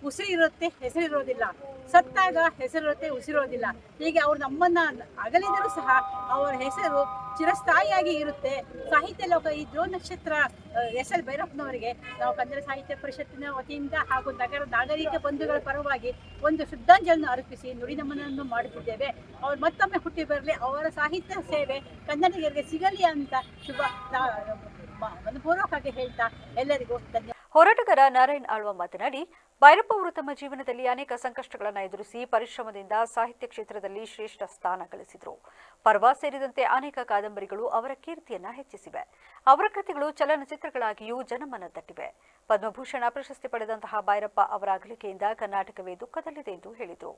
ಉಸಿರಿರುತ್ತೆ, ಹೆಸರಿರೋದಿಲ್ಲ. ಸತ್ತಾಗ ಹೆಸರಿರುತ್ತೆ, ಉಸಿರೋದಿಲ್ಲ. ಹೀಗೆ ಅವ್ರು ನಮ್ಮನ್ನ ಅಗಲಿದರೂ ಸಹ ಅವರ ಹೆಸರು ಚಿರಸ್ಥಾಯಿಯಾಗಿ ಇರುತ್ತೆ. ಸಾಹಿತ್ಯ ಲೋಕ ಈ ಧ್ರುವ ನಕ್ಷತ್ರ ಎಸ್ಎಲ್ ಭೈರಪ್ಪನವರಿಗೆ ನಾವು ಕನ್ನಡ ಸಾಹಿತ್ಯ ಪರಿಷತ್ತಿನ ವತಿಯಿಂದ ಹಾಗೂ ನಗರ ನಾಗರಿಕ ಬಂಧುಗಳ ಪರವಾಗಿ ಒಂದು ಶ್ರದ್ಧಾಂಜಲಿಯನ್ನು ಅರ್ಪಿಸಿ ನುಡಿ ನಮನವನ್ನು ಮಾಡುತ್ತಿದ್ದೇವೆ. ಅವ್ರು ಮತ್ತೊಮ್ಮೆ ಹುಟ್ಟಿ ಬರಲಿ, ಅವರ ಸಾಹಿತ್ಯ ಸೇವೆ ಕನ್ನಡಿಗರಿಗೆ ಸಿಗಲಿ ಅಂತ ಶುಭ ಮನಪೂರ್ವಕವಾಗಿ ಹೇಳ್ತಾ ಎಲ್ಲರಿಗೂ ಧನ್ಯವಾದ. ಹೋರಾಟಗಾರ ನಾರಾಯಣ್ ಆಳ್ವ ಮಾತನಾಡಿ, ಭೈರಪ್ಪ ಅವರು ತಮ್ಮ ಜೀವನದಲ್ಲಿ ಅನೇಕ ಸಂಕಷ್ಟಗಳನ್ನು ಎದುರಿಸಿ ಪರಿಶ್ರಮದಿಂದ ಸಾಹಿತ್ಯ ಕ್ಷೇತ್ರದಲ್ಲಿ ಶ್ರೇಷ್ಠ ಸ್ಥಾನ ಗಳಿಸಿದರು. ಪರ್ವ ಸೇರಿದಂತೆ ಅನೇಕ ಕಾದಂಬರಿಗಳು ಅವರ ಕೀರ್ತಿಯನ್ನ ಹೆಚ್ಚಿಸಿವೆ. ಅವರ ಕೃತಿಗಳು ಚಲನಚಿತ್ರಗಳಾಗಿಯೂ ಜನಮನ ತಟ್ಟಿವೆ. ಪದ್ಮಭೂಷಣ ಪ್ರಶಸ್ತಿ ಪಡೆದಂತಹ ಭೈರಪ್ಪ ಅವರ ಅಗಲಿಕೆಯಿಂದ ಕರ್ನಾಟಕವೇ ದುಃಖದಲ್ಲಿದೆ ಎಂದು ಹೇಳಿದರು.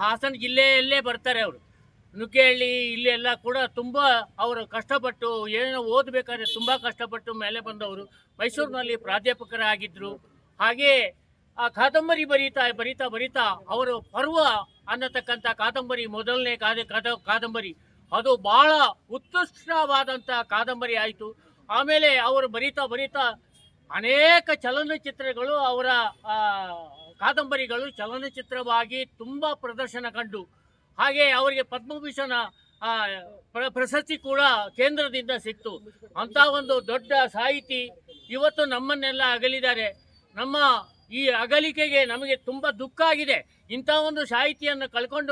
ಹಾಸನ ಜಿಲ್ಲೆಯಲ್ಲೇ ಬರ್ತಾರೆ ಅವರು. ನುಗ್ಗೇಹಳ್ಳಿ ಇಲ್ಲೆಲ್ಲ ಕೂಡ ತುಂಬ ಅವರು ಕಷ್ಟಪಟ್ಟು ಏನೋ ಓದಬೇಕಾದ್ರೆ ತುಂಬ ಕಷ್ಟಪಟ್ಟು ಮೇಲೆ ಬಂದವರು. ಮೈಸೂರಿನಲ್ಲಿ ಪ್ರಾಧ್ಯಾಪಕರಾಗಿದ್ದರು. ಹಾಗೇ ಆ ಕಾದಂಬರಿ ಬರಿತಾ ಅವರು ಪರ್ವ ಅನ್ನತಕ್ಕಂಥ ಕಾದಂಬರಿ, ಮೊದಲನೇ ಕಾದಂಬರಿ, ಅದು ಬಹಳ ಉತ್ಕೃಷ್ಟವಾದಂಥ ಕಾದಂಬರಿ ಆಯಿತು. ಆಮೇಲೆ ಅವರು ಬರಿತಾ ಅನೇಕ ಚಲನಚಿತ್ರಗಳು, ಅವರ ಕಾದಂಬರಿಗಳು ಚಲನಚಿತ್ರವಾಗಿ ತುಂಬ ಪ್ರದರ್ಶನ ಕಂಡು, ಹಾಗೆ ಅವರಿಗೆ ಪದ್ಮಭೂಷಣ ಪ್ರಶಸ್ತಿ ಕೂಡ ಕೇಂದ್ರದಿಂದ ಸಿಕ್ತು. ಅಂಥ ಒಂದು ದೊಡ್ಡ ಸಾಹಿತಿ ಇವತ್ತು ನಮ್ಮನ್ನೆಲ್ಲ ಅಗಲಿದ್ದಾರೆ. ನಮ್ಮ ಈ ಅಗಲಿಕೆಗೆ ನಮಗೆ ತುಂಬ ದುಃಖ ಆಗಿದೆ. ಇಂಥ ಒಂದು ಸಾಹಿತಿಯನ್ನು ಕಳ್ಕೊಂಡು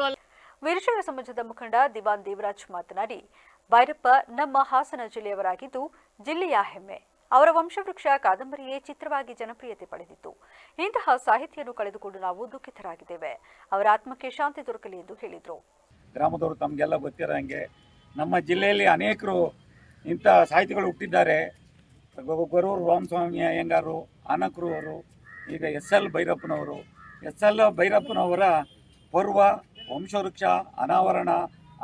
ವೀರಶೈವ ಸಮಾಜದ ಮುಖಂಡ ದಿವಾನ್ ದೇವರಾಜ್ ಮಾತನಾಡಿ, ಭೈರಪ್ಪ ನಮ್ಮ ಹಾಸನ ಜಿಲ್ಲೆಯವರಾಗಿದ್ದು ಜಿಲ್ಲೆಯ ಹೆಮ್ಮೆ. ಅವರ ವಂಶವೃಕ್ಷ ಕಾದಂಬರಿಯೇ ಚಿತ್ರವಾಗಿ ಜನಪ್ರಿಯತೆ ಪಡೆದಿತ್ತು. ಇಂತಹ ಸಾಹಿತಿಯನ್ನು ಕಳೆದುಕೊಂಡು ನಾವು ದುಃಖಿತರಾಗಿದ್ದೇವೆ. ಅವರ ಆತ್ಮಕ್ಕೆ ಶಾಂತಿ ದೊರಕಲಿ ಎಂದು ಹೇಳಿದರು. ಗ್ರಾಮದವರು ತಮಗೆಲ್ಲ ಗೊತ್ತಿರೋ ಹಾಗೆ ನಮ್ಮ ಜಿಲ್ಲೆಯಲ್ಲಿ ಅನೇಕರು ಇಂಥ ಸಾಹಿತಿಗಳು ಹುಟ್ಟಿದ್ದಾರೆ. ಗೊರೂರು ರಾಮಸ್ವಾಮಿ ಅಯ್ಯಂಗಾರು, ಆನಕರು ಅವರು, ಈಗ ಎಸ್ಎಲ್ ಭೈರಪ್ಪನವರ ಪರ್ವ, ವಂಶವೃಕ್ಷ, ಅನಾವರಣ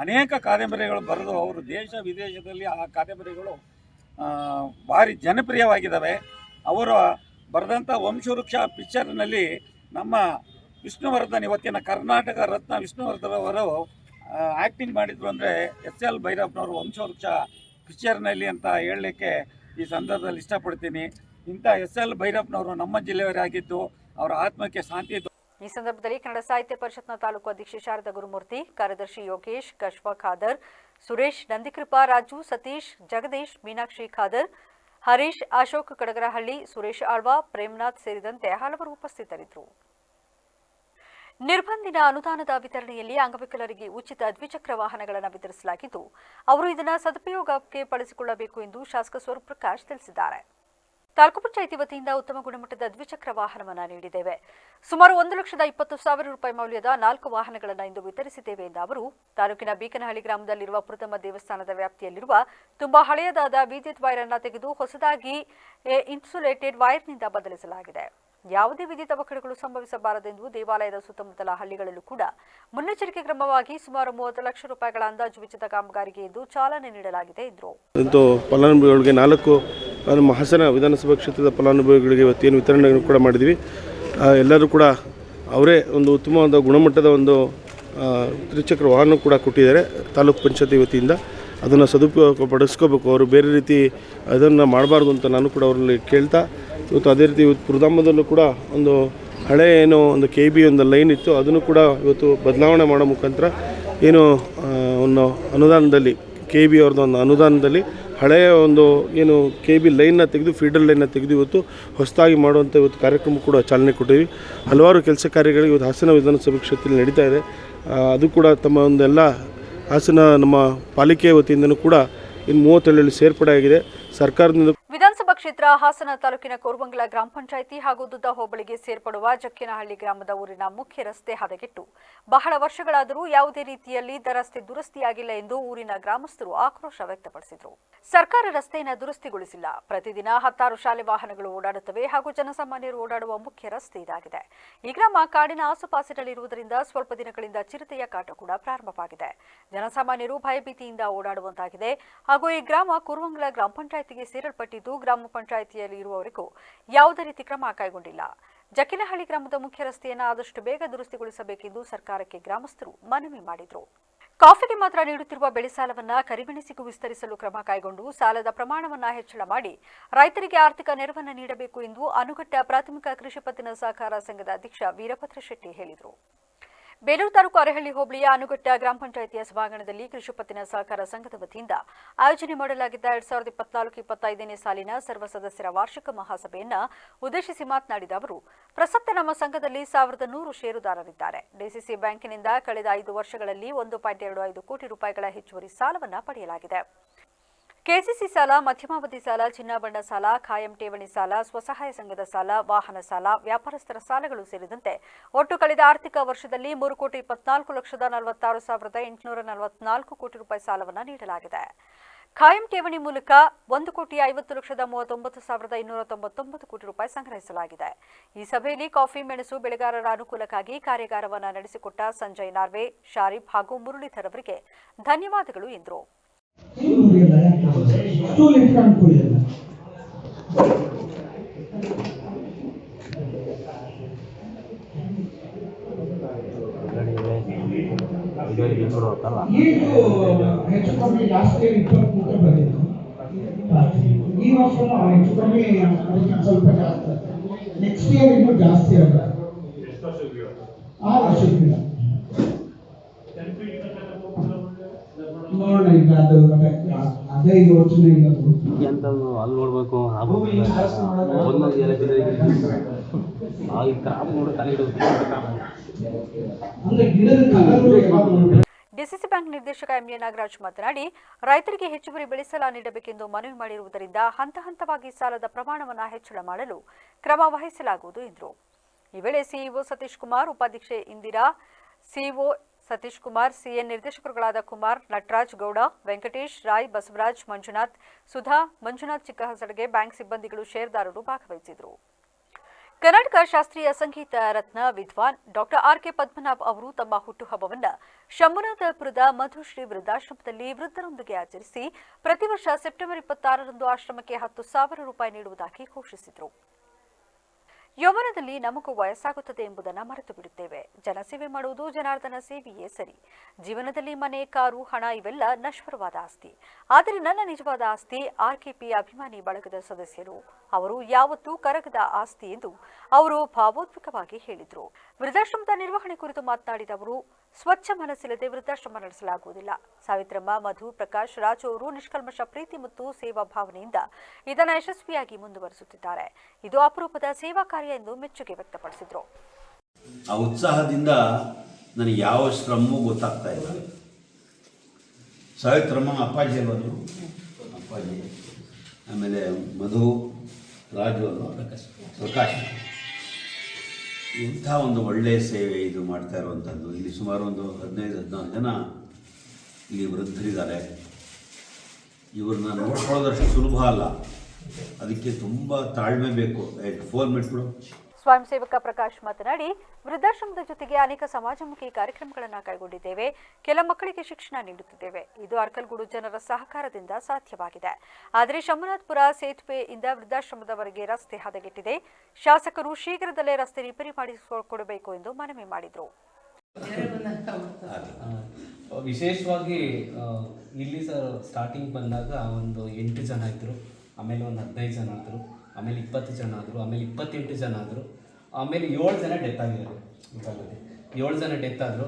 ಅನೇಕ ಕಾದಂಬರಿಗಳು ಬರೆದು ಅವರು ದೇಶ ವಿದೇಶದಲ್ಲಿ ಆ ಕಾದಂಬರಿಗಳು ಭಾರಿ ಜನಪ್ರಿಯವಾಗಿದ್ದಾವೆ. ಅವರು ಬರೆದಂಥ ವಂಶವೃಕ್ಷ ಪಿಕ್ಚರ್ನಲ್ಲಿ ನಮ್ಮ ವಿಷ್ಣುವರ್ಧನ್, ಇವತ್ತಿನ ಕರ್ನಾಟಕ ರತ್ನ ವಿಷ್ಣುವರ್ಧನ್ ಅವರು ಆ್ಯಕ್ಟಿಂಗ್ ಮಾಡಿದ್ರು. ಅಂದರೆ ಎಸ್ಎಲ್ ಭೈರಪ್ಪನವರು ವಂಶವೃಕ್ಷ ಪಿಕ್ಚರ್ನಲ್ಲಿ ಅಂತ ಹೇಳಲಿಕ್ಕೆ ಈ ಸಂದರ್ಭದಲ್ಲಿ ಇಷ್ಟಪಡ್ತೀನಿ. ಇಂಥ ಎಸ್ಎಲ್ ಭೈರಪ್ಪನವರು ನಮ್ಮ ಜಿಲ್ಲೆಯವರಾಗಿದ್ದು ಅವರ ಆತ್ಮಕ್ಕೆ ಶಾಂತಿ. ಈ ಸಂದರ್ಭದಲ್ಲಿ ಕನ್ನಡ ಸಾಹಿತ್ಯ ಪರಿಷತ್ನ ತಾಲೂಕು ಅಧ್ಯಕ್ಷೆ ಶಾರದಾ ಗುರುಮೂರ್ತಿ, ಕಾರ್ಯದರ್ಶಿ ಯೋಗೇಶ್, ಕಶ್ವ ಖಾದರ್, ಸುರೇಶ್, ನಂದಿಕೃಪಾ, ರಾಜು, ಸತೀಶ್, ಜಗದೀಶ್, ಮೀನಾಕ್ಷಿ ಖಾದರ್, ಹರೀಶ್, ಅಶೋಕ್ ಕಡಗರಹಳ್ಳಿ, ಸುರೇಶ್ ಆಳ್ವ, ಪ್ರೇಮ್ನಾಥ್ ಸೇರಿದಂತೆ ಹಲವರು ಉಪಸ್ಥಿತರಿದ್ದರು. ನಿರ್ಬಂಧಿತ ಅನುದಾನದ ವಿತರಣೆಯಲ್ಲಿ ಅಂಗವಿಕಲರಿಗೆ ಉಚಿತ ದ್ವಿಚಕ್ರ ವಾಹನಗಳನ್ನು ವಿತರಿಸಲಾಗಿದ್ದು, ಅವರು ಇದನ್ನು ಸದುಪಯೋಗಕ್ಕೆ ಬಳಸಿಕೊಳ್ಳಬೇಕು ಎಂದು ಶಾಸಕ ಸ್ವರೂಪ್ ಪ್ರಕಾಶ್ ತಿಳಿಸಿದ್ದಾರೆ. ತಾಲೂಕು ಪಂಚಾಯಿತಿ ವತಿಯಿಂದ ಉತ್ತಮ ಗುಣಮಟ್ಟದ ದ್ವಿಚಕ್ರ ವಾಹನವನ್ನು ನೀಡಿದ್ದೇವೆ. ಸುಮಾರು 1,20,000 ರೂಪಾಯಿ ಮೌಲ್ಯದ 4 ವಾಹನಗಳನ್ನು ಇಂದು ವಿತರಿಸಿದ್ದೇವೆ ಎಂದ ಅವರು, ತಾಲೂಕಿನ ಬೀಕನಹಳ್ಳಿ ಗ್ರಾಮದಲ್ಲಿರುವ ಪ್ರಥಮ ದೇವಸ್ಥಾನದ ವ್ಯಾಪ್ತಿಯಲ್ಲಿರುವ ತುಂಬಾ ಹಳೆಯದಾದ ವಿದ್ಯುತ್ ವೈರ್ ಅನ್ನು ತೆಗೆದು ಹೊಸದಾಗಿ ಇನ್ಸುಲೇಟೆಡ್ ವೈರ್ನಿಂದ ಬದಲಿಸಲಾಗಿದೆ. ಯಾವುದೇ ವಿದ್ಯುತ್ ಅವಘಡಗಳು ಸಂಭವಿಸಬಾರದೆಂದು ದೇವಾಲಯದ ಸುತ್ತಮುತ್ತಲ ಹಳ್ಳಿಗಳಲ್ಲೂ ಕೂಡ ಮುನ್ನೆಚ್ಚರಿಕೆ ಕ್ರಮವಾಗಿ ಸುಮಾರು 30 ಲಕ್ಷ ರೂಪಾಯಿಗಳ ಅಂದಾಜು ವೆಚ್ಚದ ಕಾಮಗಾರಿಗೆ ಇಂದು ಚಾಲನೆ ನೀಡಲಾಗಿದೆ ಎಂದರು. ಫಲಾನುಭವಿಗಳಿಗೆ 4 ನಮ್ಮ ಹಾಸನ ವಿಧಾನಸಭಾ ಕ್ಷೇತ್ರದ ಫಲಾನುಭವಿಗಳಿಗೆ ಇವತ್ತೇನು ವಿತರಣೆ ಕೂಡ ಮಾಡಿದ್ವಿ. ಎಲ್ಲರೂ ಕೂಡ ಅವರೇ ಒಂದು ಉತ್ತಮವಾದ ಗುಣಮಟ್ಟದ ಒಂದು ತ್ರಿಚಕ್ರ ವಾಹನ ಕೂಡ ಕೊಟ್ಟಿದ್ದಾರೆ. ತಾಲೂಕು ಪಂಚಾಯತಿ ವತಿಯಿಂದ ಅದನ್ನು ಸದುಪಯೋಗ ಪಡಿಸ್ಕೋಬೇಕು. ಅವರು ಬೇರೆ ರೀತಿ ಅದನ್ನು ಮಾಡಬಾರ್ದು ಅಂತ ನಾನು ಕೂಡ ಅವರಲ್ಲಿ ಕೇಳ್ತಾ, ಇವತ್ತು ಅದೇ ರೀತಿ ಪುರಧಾಮದಲ್ಲೂ ಕೂಡ ಒಂದು ಹಳೆ ಏನೋ ಒಂದು KB ಒಂದು ಲೈನ್ ಇತ್ತು, ಅದನ್ನು ಕೂಡ ಇವತ್ತು ಬದಲಾವಣೆ ಮಾಡೋ ಮುಖಾಂತರ ಏನು ಒಂದು ಅನುದಾನದಲ್ಲಿ KB ಅವ್ರದ್ದು ಒಂದು ಅನುದಾನದಲ್ಲಿ ಹಳೆಯ ಒಂದು ಏನು KB ಲೈನ್ನ ತೆಗೆದು ಫೀಡರ್ ಲೈನ್ನ ತೆಗೆದು ಇವತ್ತು ಹೊಸದಾಗಿ ಮಾಡುವಂಥ ಇವತ್ತು ಕಾರ್ಯಕ್ರಮ ಕೂಡ ಚಾಲನೆ ಕೊಟ್ಟಿವಿ. ಹಲವಾರು ಕೆಲಸ ಕಾರ್ಯಗಳಿಗೆ ಇವತ್ತು ಹಾಸನ ವಿಧಾನಸಭಾ ಕ್ಷೇತ್ರದಲ್ಲಿ ನಡೀತಾ ಇದೆ. ಅದು ಕೂಡ ತಮ್ಮ ಒಂದೆಲ್ಲ ಹಾಸನ ನಮ್ಮ ಪಾಲಿಕೆ ವತಿಯಿಂದನೂ ಕೂಡ ಇನ್ನು 37 ಸೇರ್ಪಡೆ ಆಗಿದೆ. ಸರ್ಕಾರದಿಂದ ವಿಧಾನಸಭಾ ಕ್ಷೇತ್ರ ಹಾಸನ ತಾಲೂಕಿನ ಕೋರವಂಗಲ ಗ್ರಾಮ ಪಂಚಾಯಿತಿ ಹಾಗೂ ದುದ್ದ ಹೋಬಳಿಗೆ ಸೇರ್ಪಡುವ ಜಕ್ಕಿನಹಳ್ಳಿ ಗ್ರಾಮದ ಊರಿನ ಮುಖ್ಯ ರಸ್ತೆ ಹದಗೆಟ್ಟು ಬಹಳ ವರ್ಷಗಳಾದರೂ ಯಾವುದೇ ರೀತಿಯಲ್ಲಿ ರಸ್ತೆ ದುರಸ್ತಿಯಾಗಿಲ್ಲ ಎಂದು ಊರಿನ ಗ್ರಾಮಸ್ಥರು ಆಕ್ರೋಶ ವ್ಯಕ್ತಪಡಿಸಿದರು. ಸರ್ಕಾರ ರಸ್ತೆಯನ್ನು ದುರಸ್ತಿಗೊಳಿಸಿಲ್ಲ. ಪ್ರತಿದಿನ 10 ಶಾಲೆ ವಾಹನಗಳು ಓಡಾಡುತ್ತವೆ ಹಾಗೂ ಜನಸಾಮಾನ್ಯರು ಓಡಾಡುವ ಮುಖ್ಯ ರಸ್ತೆ ಇದಾಗಿದೆ. ಈ ಗ್ರಾಮ ಕಾಡಿನ ಆಸುಪಾಸಿನಲ್ಲಿರುವುದರಿಂದ ಸ್ವಲ್ಪ ದಿನಗಳಿಂದ ಚಿರತೆಯ ಕಾಟ ಕೂಡ ಪ್ರಾರಂಭವಾಗಿದೆ. ಜನಸಾಮಾನ್ಯರು ಭಯಭೀತಿಯಿಂದ ಓಡಾಡುವಂತಾಗಿದೆ ಹಾಗೂ ಈ ಗ್ರಾಮ ಕೋರವಂಗಲ ಗ್ರಾಮ ಪಂಚಾಯಿತಿಗೆ ಸೇರಲ್ಪಟ್ಟಿದ್ದು ಗ್ರಾಮ ಪಂಚಾಯಿತಿಯಲ್ಲಿ ಇರುವವರೆಗೂ ಯಾವುದೇ ರೀತಿ ಕ್ರಮ ಕೈಗೊಂಡಿಲ್ಲ. ಜಕ್ಕಿನಹಳ್ಳಿ ಗ್ರಾಮದ ಮುಖ್ಯ ರಸ್ತೆಯನ್ನು ಆದಷ್ಟು ಬೇಗ ದುರಸ್ತಿಗೊಳಿಸಬೇಕೆಂದು ಸರ್ಕಾರಕ್ಕೆ ಗ್ರಾಮಸ್ಥರು ಮನವಿ ಮಾಡಿದರು. ಕಾಫಿಗೆ ಮಾತ್ರ ನೀಡುತ್ತಿರುವ ಬೆಳೆ ಸಾಲವನ್ನು ಕರಿಮೆಣಸಿಗೂ ವಿಸ್ತರಿಸಲು ಕ್ರಮ ಕೈಗೊಂಡು ಸಾಲದ ಪ್ರಮಾಣವನ್ನು ಹೆಚ್ಚಳ ಮಾಡಿ ರೈತರಿಗೆ ಆರ್ಥಿಕ ನೆರವನ್ನು ನೀಡಬೇಕು ಎಂದು ಆನುಘಟ್ಟ ಪ್ರಾಥಮಿಕ ಕೃಷಿ ಪತ್ತಿನ ಸಹಕಾರ ಸಂಘದ ಅಧ್ಯಕ್ಷ ವೀರಭದ್ರ ಶೆಟ್ಟಿ ಹೇಳಿದರು. ಬೇಲೂರು ತಾಲೂಕು ಅರೇಹಳ್ಳಿ ಹೋಬಳಿಯ ಆನುಘಟ್ಟ ಗ್ರಾಮ ಪಂಚಾಯಿತಿಯ ಸಭಾಂಗಣದಲ್ಲಿ ಕೃಷಿ ಪತ್ತಿನ ಸಹಕಾರ ಸಂಘದ ವತಿಯಿಂದ ಆಯೋಜನೆ ಮಾಡಲಾಗಿದ್ದ 2024-25ನೇ ಸಾಲಿನ ಸರ್ವ ಸದಸ್ಯರ ವಾರ್ಷಿಕ ಮಹಾಸಭೆಯನ್ನು ಉದ್ದೇಶಿಸಿ ಮಾತನಾಡಿದ ಅವರು, ಪ್ರಸಕ್ತ ನಮ್ಮ ಸಂಘದಲ್ಲಿ 1,100 ಷೇರುದಾರರಿದ್ದಾರೆ. ಡಿಸಿಸಿ ಬ್ಯಾಂಕಿನಿಂದ ಕಳೆದ 5 ವರ್ಷಗಳಲ್ಲಿ 1.25 ಕೋಟಿ ರೂಪಾಯಿಗಳ ಹೆಚ್ಚುವರಿ ಸಾಲವನ್ನು ಪಡೆಯಲಾಗಿದೆ. ಕೆಸಿಸಿ ಸಾಲ, ಮಧ್ಯಮಾವಧಿ ಸಾಲ, ಚಿನ್ನಾಭರಣ ಸಾಲ, ಖಾಯಂ ಠೇವಣಿ ಸಾಲ, ಸ್ವಸಹಾಯ ಸಂಘದ ಸಾಲ, ವಾಹನ ಸಾಲ, ವ್ಯಾಪಾರಸ್ಥರ ಸಾಲಗಳು ಸೇರಿದಂತೆ ಒಟ್ಟು ಕಳೆದ ಆರ್ಥಿಕ ವರ್ಷದಲ್ಲಿ 3,24,46,844 ಕೋಟಿ ರೂಪಾಯಿ ಸಾಲವನ್ನು ನೀಡಲಾಗಿದೆ. ಖಾಯಂ ಠೇವಣಿ ಮೂಲಕ 1,50,39,299 ಕೋಟಿ ರೂಪಾಯಿ ಸಂಗ್ರಹಿಸಲಾಗಿದೆ. ಈ ಸಭೆಯಲ್ಲಿ ಕಾಫಿ, ಮೆಣಸು ಬೆಳೆಗಾರರ ಅನುಕೂಲಕ್ಕಾಗಿ ಕಾರ್ಯಾಗಾರವನ್ನು ನಡೆಸಿಕೊಟ್ಟ ಸಂಜಯ್ ನಾರ್ವೆ, ಶಾರೀಫ್ ಹಾಗೂ ಮುರಳೀಧರ್ ಅವರಿಗೆ ಧನ್ಯವಾದಗಳು ಎಂದರು. ಹೆಚ್ಚು ಕಮ್ಮಿ ಲಾಸ್ಟ್ ಇಯರ್ 23 ಬಂದಿತ್ತು. ಈ ವರ್ಷ ಹೆಚ್ಚು ಕಮ್ಮಿ ಸ್ವಲ್ಪ ಜಾಸ್ತಿ, ನೆಕ್ಸ್ಟ್ ಇಯರ್ ಇನ್ನೂ ಜಾಸ್ತಿ ಆಗುತ್ತೆ. 6 ವರ್ಷಕ್ಕಿಂತ ನೋಡೋಣ. ಈಗ ಅದು ಅದೇ ಯೋಚನೆ ಎಂತದ್ದು ಅಲ್ಲಿ ನೋಡ್ಬೇಕು ಡಿಸಿಸಿ ಬ್ಯಾಂಕ್ ನಿರ್ದೇಶಕ ಎಂಎ ನಾಗರಾಜ್ ಮಾತನಾಡಿ, ರೈತರಿಗೆ ಹೆಚ್ಚುವರಿ ಬೆಳೆ ಸಾಲ ನೀಡಬೇಕೆಂದು ಮನವಿ ಮಾಡಿರುವುದರಿಂದ ಹಂತ ಹಂತವಾಗಿ ಸಾಲದ ಪ್ರಮಾಣವನ್ನು ಹೆಚ್ಚಳ ಮಾಡಲು ಕ್ರಮ ವಹಿಸಲಾಗುವುದು ಎಂದರು. ಈ ವೇಳೆ ಸಿಇಒ ಸತೀಶ್ ಕುಮಾರ್, ಉಪಾಧ್ಯಕ್ಷೆ ಇಂದಿರಾ, ಸಿಇಒ ಸತೀಶ್ ಕುಮಾರ್, ಸಿಎನ್ ನಿರ್ದೇಶಕರುಗಳಾದ ಕುಮಾರ್, ನಟರಾಜ್ ಗೌಡ, ವೆಂಕಟೇಶ್, ರಾಯ್, ಬಸವರಾಜ್, ಮಂಜುನಾಥ್, ಸುಧಾ, ಮಂಜುನಾಥ್ ಚಿಕ್ಕಹಸಡಿಗೆ ಬ್ಯಾಂಕ್ ಸಿಬ್ಬಂದಿಗಳು ಷೇರುದಾರರು ಭಾಗವಹಿಸಿದರು. ಕರ್ನಾಟಕ ಶಾಸ್ತ್ರೀಯ ಸಂಗೀತ ರತ್ನ ವಿದ್ವಾನ್ ಡಾಕ್ಟರ್ ಆರ್.ಕೆ. ಪದ್ಮನಾಭ್ ಅವರು ತಮ್ಮ ಹುಟ್ಟುಹಬ್ಬವನ್ನು ಶಂಭುನಾಥಪುರದ ಮಧುಶ್ರೀ ವೃದ್ಧಾಶ್ರಮದಲ್ಲಿ ವೃದ್ಧರೊಂದಿಗೆ ಆಚರಿಸಿ ಪ್ರತಿ ವರ್ಷ ಸೆಪ್ಟೆಂಬರ್ 26ರಂದು ಆಶ್ರಮಕ್ಕೆ 10,000 ರೂಪಾಯಿ ನೀಡುವುದಾಗಿ ಘೋಷಿಸಿದರು. ಯೌವನದಲ್ಲಿ ನಮಗೂ ವಯಸ್ಸಾಗುತ್ತದೆ ಎಂಬುದನ್ನು ಮರೆತು ಬಿಡುತ್ತೇವೆ. ಜನಸೇವೆ ಮಾಡುವುದು ಜನಾರ್ದನ ಸೇವೆಯೇ ಸರಿ. ಜೀವನದಲ್ಲಿ ಮನೆ, ಕಾರು, ಹಣ ಇವೆಲ್ಲ ನಶ್ವರವಾದ ಆಸ್ತಿ. ಆದರೆ ನನ್ನ ನಿಜವಾದ ಆಸ್ತಿ ಆರ್ಕೆಪಿ ಅಭಿಮಾನಿ ಬಳಗದ ಸದಸ್ಯರು. ಅವರು ಯಾವತ್ತೂ ಕರಗದ ಆಸ್ತಿ ಎಂದು ಅವರು ಭಾವೋದ್ವಿಕವಾಗಿ ಹೇಳಿದರು. ವೃದ್ಧಾಶ್ರಮದ ನಿರ್ವಹಣೆ ಕುರಿತು ಮಾತನಾಡಿದ ಅವರು, ಸ್ವಚ್ಛ ಮನಸ್ಸಿಲ್ಲದೆ ವೃದ್ಧಾಶ್ರಮ ನಡೆಸಲಾಗುವುದಿಲ್ಲ. ಸಾವಿತ್ರಮ್ಮ, ಮಧು, ಪ್ರಕಾಶ್, ರಾಜು ಅವರು ನಿಷ್ಕಲ್ಮಶ ಪ್ರೀತಿ ಮತ್ತು ಸೇವಾ ಭಾವನೆಯಿಂದ ಇದನ್ನು ಯಶಸ್ವಿಯಾಗಿ ಮುಂದುವರಿಸುತ್ತಿದ್ದಾರೆ. ಇದು ಅಪರೂಪದ ಸೇವಾ ಕಾರ್ಯ ಎಂದು ಮೆಚ್ಚುಗೆ ವ್ಯಕ್ತಪಡಿಸಿದರು. ಆ ಉತ್ಸಾಹದಿಂದ ನನಗೆ ಯಾವ ಶ್ರಮವೂ ಗೊತ್ತಾಗ್ತಾ ಇಲ್ಲ. ಸಾವಿತ್ರಮ್ಮ ಅಪ್ಪಾಜಿ ಅವರು, ಅಪ್ಪಾಜಿ, ಆಮೇಲೆ ಮಧು, ರಾಜು ಪ್ರಕಾಶ್ ಇಂಥ ಒಂದು ಒಳ್ಳೆಯ ಸೇವೆ ಇದು ಮಾಡ್ತಾ ಇರುವಂಥದ್ದು. ಇಲ್ಲಿ ಸುಮಾರು ಒಂದು 15-16 ಜನ ಇಲ್ಲಿ ವೃದ್ಧರಿದ್ದಾರೆ. ಇವ್ರನ್ನ ನೋಡ್ಕೊಳ್ಳೋದಷ್ಟು ಸುಲಭ ಅಲ್ಲ, ಅದಕ್ಕೆ ತುಂಬ ತಾಳ್ಮೆ ಬೇಕು. ಫೋನ್ ಮಾಡಿಬಿಡು. ಸ್ವಯಂ ಸೇವಕ ಪ್ರಕಾಶ್ ಮಾತನಾಡಿ, ವೃದ್ಧಾಶ್ರಮದ ಜೊತೆಗೆ ಅನೇಕ ಸಮಾಜಮುಖಿ ಕಾರ್ಯಕ್ರಮಗಳನ್ನು ಕೈಗೊಂಡಿದ್ದೇವೆ. ಕೆಲ ಮಕ್ಕಳಿಗೆ ಶಿಕ್ಷಣ ನೀಡುತ್ತಿದ್ದೇವೆ. ಇದು ಅರ್ಕಲ್ಗೂಡು ಜನರ ಸಹಕಾರದಿಂದ ಸಾಧ್ಯವಾಗಿದೆ. ಆದರೆ ಶಂಭುನಾಥಪುರ ಸೇತುವೆಯಿಂದ ವೃದ್ಧಾಶ್ರಮದವರೆಗೆ ರಸ್ತೆ ಹದಗೆಟ್ಟಿದೆ. ಶಾಸಕರು ಶೀಘ್ರದಲ್ಲೇ ರಸ್ತೆ ರಿಪೇರಿ ಮಾಡಿಸಿಕೊಡಬೇಕು ಎಂದು ಮನವಿ ಮಾಡಿದರು. ವಿಶೇಷವಾಗಿ ಇಲ್ಲಿ ಸರ್ ಸ್ಟಾರ್ಟಿಂಗ್ ಬಂದಾಗ ಒಂದು 8 ಜನ ಇದ್ದರು, ಆಮೇಲೆ ಒಂದು 15 ಜನ ಆದರು, ಆಮೇಲೆ 20 ಜನ ಆದರು, ಆಮೇಲೆ 28 ಜನ ಆದರು, ಆಮೇಲೆ 7 ಜನ ಡೆತ್ ಆಗಿದ್ದಾರೆ. 7 ಜನ ಡೆತ್ ಆದರು.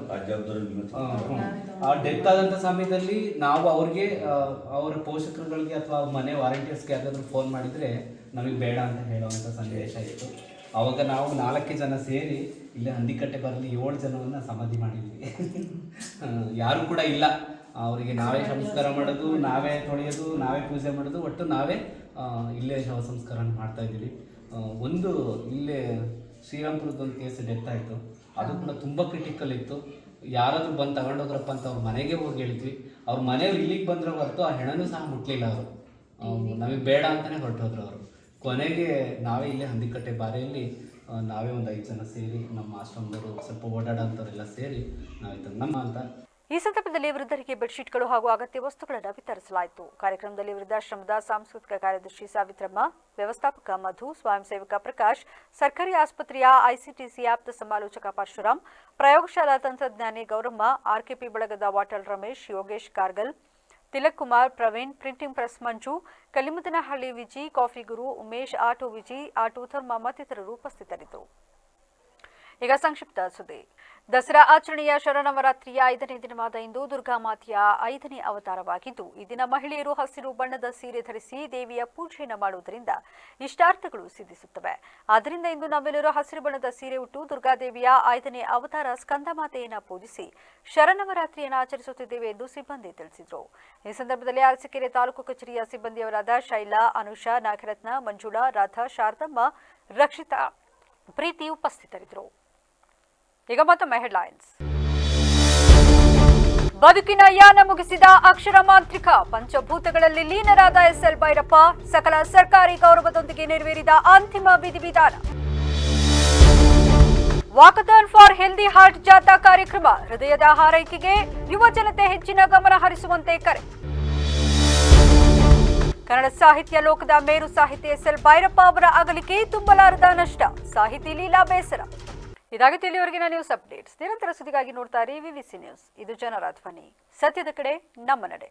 ಆ ಡೆತ್ ಆದಂಥ ಸಮಯದಲ್ಲಿ ನಾವು ಅವ್ರಿಗೆ ಅವರ ಪೋಷಕರುಗಳಿಗೆ ಅಥವಾ ಮನೆ ವಾರಂಟಿಯರ್ಸ್ಗೆ ಯಾರಾದರೂ ಫೋನ್ ಮಾಡಿದರೆ ನಮಗೆ ಬೇಡ ಅಂತ ಹೇಳುವಂಥ ಸನ್ನಿವೇಶ ಇತ್ತು. ಆವಾಗ ನಾವು 4 ಜನ ಸೇರಿ ಇಲ್ಲೇ ಹಂದಿಕಟ್ಟೆ ಬರಲಿ 7 ಜನವನ್ನು ಸಮಾಧಿ ಮಾಡಿದ್ವಿ. ಯಾರು ಕೂಡ ಇಲ್ಲ. ಅವರಿಗೆ ನಾವೇ ಸಂಸ್ಕಾರ ಮಾಡೋದು, ನಾವೇ ತೊಳೆಯೋದು, ನಾವೇ ಪೂಜೆ ಮಾಡೋದು, ಒಟ್ಟು ನಾವೇ ಇಲ್ಲೇ ಶವ ಸಂಸ್ಕಾರ ಮಾಡ್ತಾ ಇದ್ದೀವಿ. ಒಂದು ಇಲ್ಲೇ ಶ್ರೀರಾಮ್ಪುರದೊಂದು ಕೇಸ್ ಡೆತ್ ಆಯಿತು. ಅದು ಕೂಡ ತುಂಬ ಕ್ರಿಟಿಕಲ್ ಇತ್ತು. ಯಾರಾದರೂ ಬಂದು ತಗೊಂಡೋಗ್ರಪ್ಪ ಅಂತ ಅವ್ರ ಮನೆಗೆ ಹೋಗಿ ಹೇಳಿದ್ವಿ. ಅವ್ರ ಮನೆಯವ್ರು ಇಲ್ಲಿಗೆ ಬಂದ್ರೆ ಹೊರತು ಆ ಹೆಣನೂ ಸಹ ಮುಟ್ಲಿಲ್ಲ. ಅವರು ನಮಗೆ ಬೇಡ ಅಂತಲೇ ಹೊರಟೋದ್ರು. ಅವರು ಕೊನೆಗೆ ನಾವೇ ಇಲ್ಲೇ ಹಂದಿಕಟ್ಟೆ ಬಾರೆಯಲ್ಲಿ ನಾವೇ ಒಂದು 5 ಜನ ಸೇರಿ ನಮ್ಮ ಆಶ್ರಮದವರು ಸ್ವಲ್ಪ ಓಡಾಡೋಂಥವರೆಲ್ಲ ಸೇರಿ ನಾವಿತ್ತು ನಮ್ಮ ಅಂತ. ಈ ಸಂದರ್ಭದಲ್ಲಿ ವೃದ್ಧರಿಗೆ ಬೆಡ್ಶೀಟ್ಗಳು ಹಾಗೂ ಅಗತ್ಯ ವಸ್ತುಗಳನ್ನು ವಿತರಿಸಲಾಯಿತು. ಕಾರ್ಯಕ್ರಮದಲ್ಲಿ ವೃದ್ಧಾಶ್ರಮದ ಸಾಂಸ್ಕೃತಿಕ ಕಾರ್ಯದರ್ಶಿ ಸಾವಿತ್ರಮ್ಮ, ವ್ಯವಸ್ಥಾಪಕ ಮಧು, ಸ್ವಯಂ ಸೇವಕ ಪ್ರಕಾಶ್, ಸರ್ಕಾರಿ ಆಸ್ಪತ್ರೆಯ ಐಸಿಟಿಸಿ ಆಪ್ತ ಸಮಾಲೋಚಕ ಪರಶುರಾಮ್, ಪ್ರಯೋಗಶಾಲಾ ತಂತ್ರಜ್ಞಾನಿ ಗೌರಮ್ಮ, ಆರ್ಕೆಪಿ ಬಳಗದ ವಾಟಲ್ ರಮೇಶ್, ಯೋಗೇಶ್ ಕಾರ್ಗಲ್, ತಿಲಕ್ ಕುಮಾರ್, ಪ್ರವೀಣ್, ಪ್ರಿಂಟಿಂಗ್ ಪ್ರೆಸ್ ಮಂಜು, ಕಲ್ಲಿಮುದನಹಳ್ಳಿ ವಿಜಿ, ಕಾಫಿ ಗುರು, ಉಮೇಶ್, ಆಟೋ ವಿಜಿ, ಆಟೋ ಥರ್ಮ ಮತ್ತಿತರರು ಉಪಸ್ಥಿತರಿದ್ದರು. ಈಗ ಸಂಕ್ಷಿಪ್ತ ಸುದ್ದಿ. ದಸರಾ ಆಚರಣೆಯ ಶರನ್ನವರಾತ್ರಿಯ 5ನೇ ದಿನವಾದ ಇಂದು ದುರ್ಗಾಮಾತೆಯ 5ನೇ ಅವತಾರವಾಗಿದ್ದು, ಈ ದಿನ ಮಹಿಳೆಯರು ಹಸಿರು ಬಣ್ಣದ ಸೀರೆ ಧರಿಸಿ ದೇವಿಯ ಪೂಜೆಯನ್ನು ಮಾಡುವುದರಿಂದ ಇಷ್ಟಾರ್ಥಗಳು ಸಿದ್ಧಿಸುತ್ತವೆ. ಆದ್ದರಿಂದ ಇಂದು ನಾವೆಲ್ಲರೂ ಹಸಿರು ಬಣ್ಣದ ಸೀರೆ ಉಟ್ಟು ದುರ್ಗಾದೇವಿಯ 5ನೇ ಅವತಾರ ಸ್ಕಂದಮಾತೆಯನ್ನು ಪೂಜಿಸಿ ಶರನ್ನವರಾತ್ರಿಯನ್ನು ಆಚರಿಸುತ್ತಿದ್ದೇವೆ ಎಂದು ಸಿಬ್ಬಂದಿ ತಿಳಿಸಿದರು. ಈ ಸಂದರ್ಭದಲ್ಲಿ ಅರಸೀಕೆರೆ ತಾಲೂಕು ಕಚೇರಿಯ ಸಿಬ್ಬಂದಿಯವರಾದ ಶೈಲಾ, ಅನುಷಾ, ನಾಗರತ್ನ, ಮಂಜುಳಾ, ರಾಧಾ, ಶಾರದಮ್ಮ, ರಕ್ಷಿತಾ, ಪ್ರೀತಿ ಉಪಸ್ಥಿತರಿದ್ದರು. ಈಗ ಮತ್ತೊಮ್ಮೆ ಹೆಡ್ಲೈನ್ಸ್. ಬದುಕಿನ ಯಾನ ಮುಗಿಸಿದ ಅಕ್ಷರ ಮಾಂತ್ರಿಕ, ಪಂಚಭೂತಗಳಲ್ಲಿ ಲೀನರಾದ ಎಸ್ಎಲ್ ಭೈರಪ್ಪ, ಸಕಲ ಸರ್ಕಾರಿ ಗೌರವದೊಂದಿಗೆ ನೆರವೇರಿದ ಅಂತಿಮ ವಿಧಿವಿಧಾನ. ವಾಕಥಾನ್ ಫಾರ್ ಹೆಲ್ದಿ ಹಾರ್ಟ್ ಜಾಥಾ ಕಾರ್ಯಕ್ರಮ, ಹೃದಯದ ಹಾರೈಕೆಗೆ ಯುವ ಜನತೆ ಹೆಚ್ಚಿನ ಗಮನ ಹರಿಸುವಂತೆ ಕರೆ. ಕನ್ನಡ ಸಾಹಿತ್ಯ ಲೋಕದ ಮೇರು ಸಾಹಿತಿ ಎಸ್ಎಲ್ ಭೈರಪ್ಪ ಅವರ ಅಗಲಿಕೆ ತುಂಬಲಾರದ ನಷ್ಟ, ಸಾಹಿತಿ ಲೀಲಾ ಬೇಸರ. ಇದಾಗಿತ್ತು ಇಲ್ಲಿವರೆಗಿನ ನ್ಯೂಸ್ ಅಪ್ಡೇಟ್ಸ್. ನಿರಂತರ ಸುದ್ದಿಗಾಗಿ ನೋಡ್ತಾ ಇರಿ ವಿವಿಸಿ ನ್ಯೂಸ್. ಇದು ಜನರ ಧ್ವನಿ, ಸತ್ಯದ ಕಡೆ ನಮ್ಮ ನಡೆ.